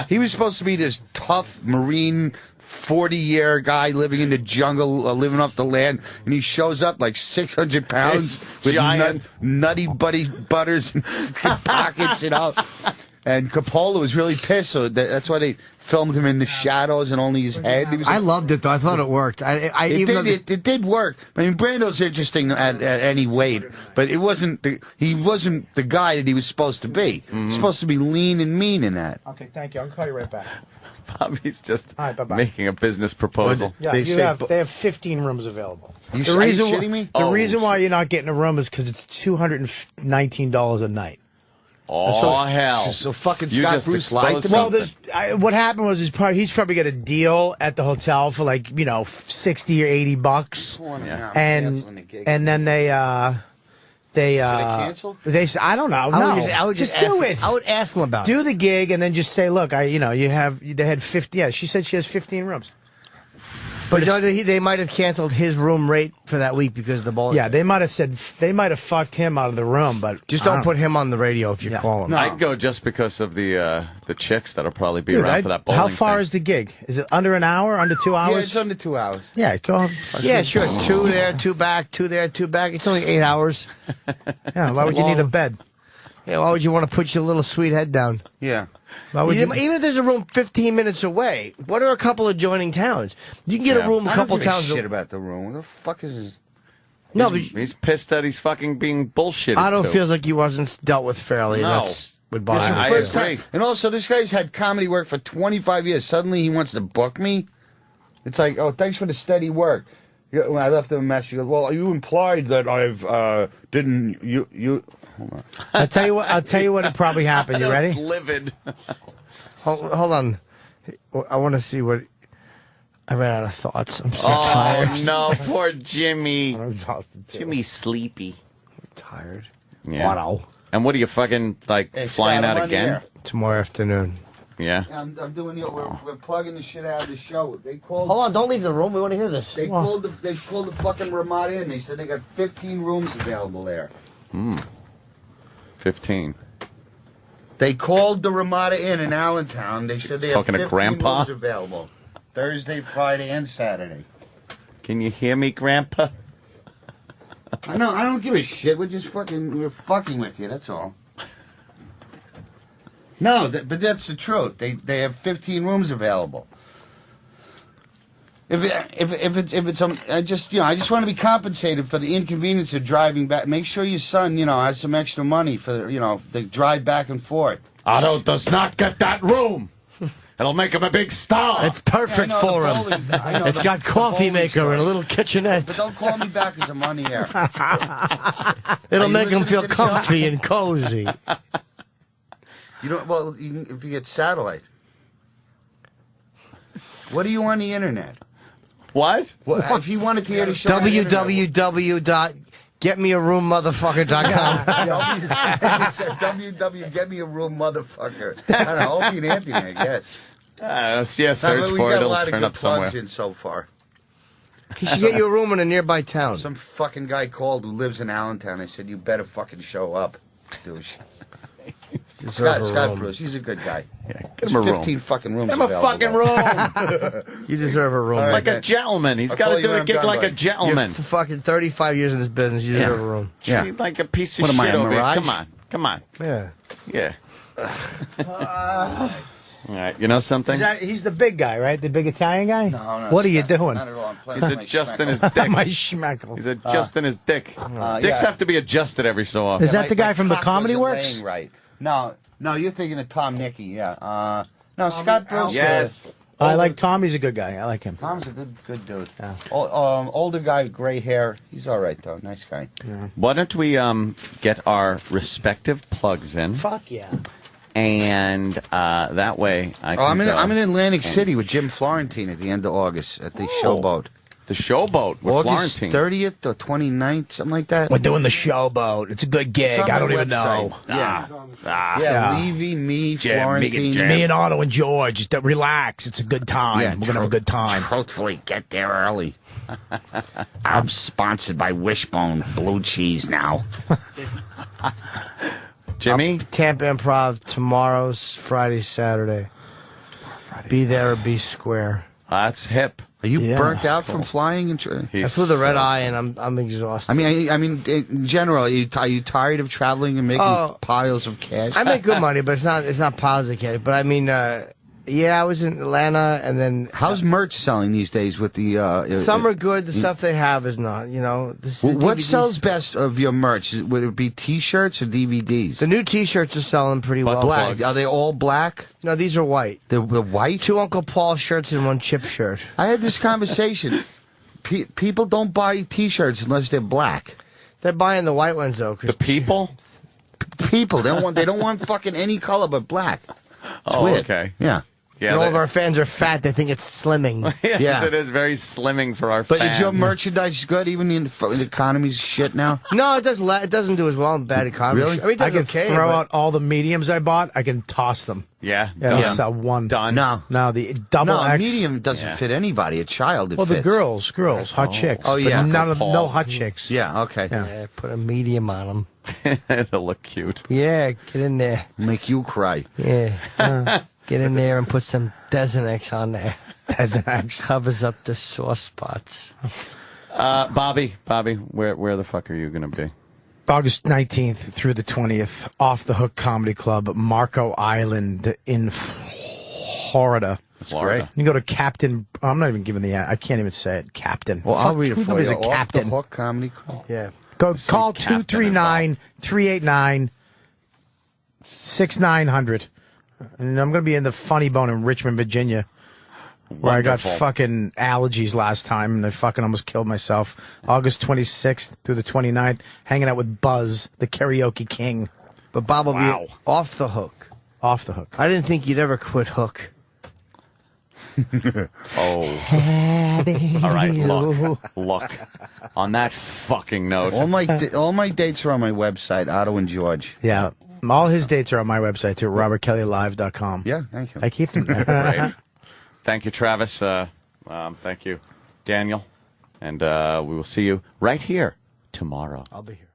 He was supposed to be this tough Marine 40-year guy living in the jungle, living off the land, and he shows up like 600 pounds with nutty buddy butters in his pockets, And Coppola was really pissed, so that's why they filmed him in the shadows and only his head. I loved it, though. I thought it worked. It did work. I mean, Brando's interesting at any weight, but he wasn't the guy that he was supposed to be. He was supposed to be lean and mean in that. Okay, thank you. I'll call you right back. Bobby's just making a business proposal. Yeah, they have 15 rooms available. Are you shitting me? The reason why you're not getting a room is because it's $219 a night. Oh, hell. So fucking Scott Bruce liked him. Well, what happened was he's probably got a deal at the hotel for like, $60 or $80. And then they cancel? They said, I don't know. I would just do it. I would ask them about do the gig and then just say, look, they had 50. Yeah, she said she has 15 rooms. But they might have canceled his room rate for that week because of the ball. Yeah, they might have fucked him out of the room, but just don't put him on the radio if you call him. No. I'd go just because of the chicks that'll probably be around for that bowling How far thing. is the gig? Is it under an hour? Under 2 hours? Yeah, it's under 2 hours. Yeah, go. Yeah, sure. 2 there, 2 back, 2 there, 2 back. It's only 8 hours. Yeah, why would you need a bed? Yeah, why would you want to put your little sweet head down? Yeah. Even if there's a room 15 minutes away, what are a couple adjoining towns? You can get a room a couple towns. I don't give a shit about the room. What the fuck is this? No, he's pissed that he's fucking being bullshitted. Otto feels like he wasn't dealt with fairly. No. That's what bothers me. I agree. And also, this guy's had comedy work for 25 years. Suddenly, he wants to book me. It's like, oh, thanks for the steady work. When I left him a message, he goes, well, you implied that you. Hold on. I'll tell you what probably happened. You ready? Livid. Hold on. I want to see what. I ran out of thoughts. I'm so tired. Oh, no. Poor Jimmy. Jimmy's sleepy. I'm tired. Yeah. Wow. And what are you fucking, flying out again? Tomorrow afternoon. Yeah. I'm doing we're plugging the shit out of the show. They called. Hold on, don't leave the room. We want to hear this. They called the fucking Ramada in. They said they got 15 rooms available there. 15. They called the Ramada Inn in Allentown. They said they have 15 rooms available. Thursday, Friday, and Saturday. Can you hear me, Grandpa? I know. I don't give a shit. We're fucking with you. That's all. No, but that's the truth. They have 15 rooms available. If it's I just want to be compensated for the inconvenience of driving back. Make sure your son, has some extra money for the drive back and forth. Otto does not get that room. It'll make him a big star. It's perfect for him. It's got coffee maker and a little kitchenette. But don't call me back because I'm on the air. It'll make him feel comfy and cozy. If you get satellite. What are you on the internet? What? Well, if you wanted to hear the show, www.getmearoommotherfucker.com. www.getmearoommotherfucker. I don't know, Opie and Anthony, I guess. Search for it. It'll turn up somewhere. We got a lot of good plugs in so far. He should get you a room in a nearby town. Some fucking guy called who lives in Allentown. I said, you better fucking show up, douche. Scott Bruce, he's a good guy. Yeah, get him a room. 15 fucking rooms. Get him a fucking room. You deserve a room. Right, like a gentleman. He's got to do a gig like a gentleman. You're fucking 35 years in this business. You deserve a room. Yeah. Treat like a piece of shit over here. Come on. Yeah. All right, you know something? He's the big guy, right? The big Italian guy? No. What are you doing? Not at all. He's adjusting his dick. My schmeckle. He's adjusting his dick. Dicks have to be adjusted every so often. Is that the guy from the Comedy Works? Right. No, you're thinking of Tom Nicky, yeah. No, Scott Bruce. Yes. I like Tom. He's a good guy. I like him. Tom's a good dude. Yeah. Older guy, gray hair. He's all right, though. Nice guy. Yeah. Why don't we get our respective plugs in? Fuck yeah. And that way I can I'm in Atlantic City with Jim Florentine at the end of August at the Showboat. The Showboat with August Florentine. 30th or 29th, something like that. We're doing the Showboat. It's a good gig. I don't even know. Levy, me, Florentine. Me and Otto and George. Just relax. It's a good time. Yeah, we're going to have a good time. Truthfully, get there early. I'm sponsored by Wishbone Blue Cheese now. Jimmy? Tampa Improv tomorrow's Friday, Saturday. Be there or be square. That's hip. Are you burnt out from flying? I flew the red eye and I'm exhausted. I mean, in general, are you tired of traveling and making piles of cash? I make good money, but it's not piles of cash. But I mean, I was in Atlanta, and then how's merch selling these days? With the some are good. The stuff they have is not. You know, what sells best of your merch? Would it be T-shirts or DVDs? The new T-shirts are selling pretty well. Black? Are they all black? No, these are white. They're white. 2 Uncle Paul shirts and 1 Chip shirt. I had this conversation. People don't buy T-shirts unless they're black. They're buying the white ones though. The people. People. They don't want fucking any color but black. It's weird. Okay. Yeah. Yeah, all of our fans are fat. They think it's slimming. Yes, it is very slimming for our fans. But is your merchandise good, even in the economy's shit now? No, it doesn't. It doesn't do as well in bad economy. Really? I mean, I can throw out all the mediums I bought. I can toss them. Yeah. They'll sell one. Done. No, the double X. Medium doesn't fit anody. A child, it well, fits. the girls, hot chicks. Oh, yeah. But no hot chicks. Yeah, okay. Yeah, put a medium on them. It'll look cute. Yeah, get in there. Make you cry. Yeah. Get in there and put some Desenex on there. Desenex covers up the sore spots. Bobby, where the fuck are you going to be? August 19th through the 20th, Off the Hook Comedy Club, Marco Island in Florida. Florida. You go to Captain. I'm not even giving I can't even say it. Captain. Well, I'll read it for you. A Captain. Off the Hook Comedy Club. Yeah. Call 239-389-6900. And I'm going to be in the Funny Bone in Richmond, Virginia, where I got fucking allergies last time, and I fucking almost killed myself. August 26th through the 29th, hanging out with Buzz, the karaoke king. But Bob will be off the hook. Off the hook. I didn't think you'd ever quit Hook. All right, look. On that fucking note. All my dates are on my website, Otto and George. Yeah. All his dates are on my website, too, robertkellylive.com. Yeah, thank you. I keep them there. Right. Thank you, Travis. Thank you, Daniel. And we will see you right here tomorrow. I'll be here.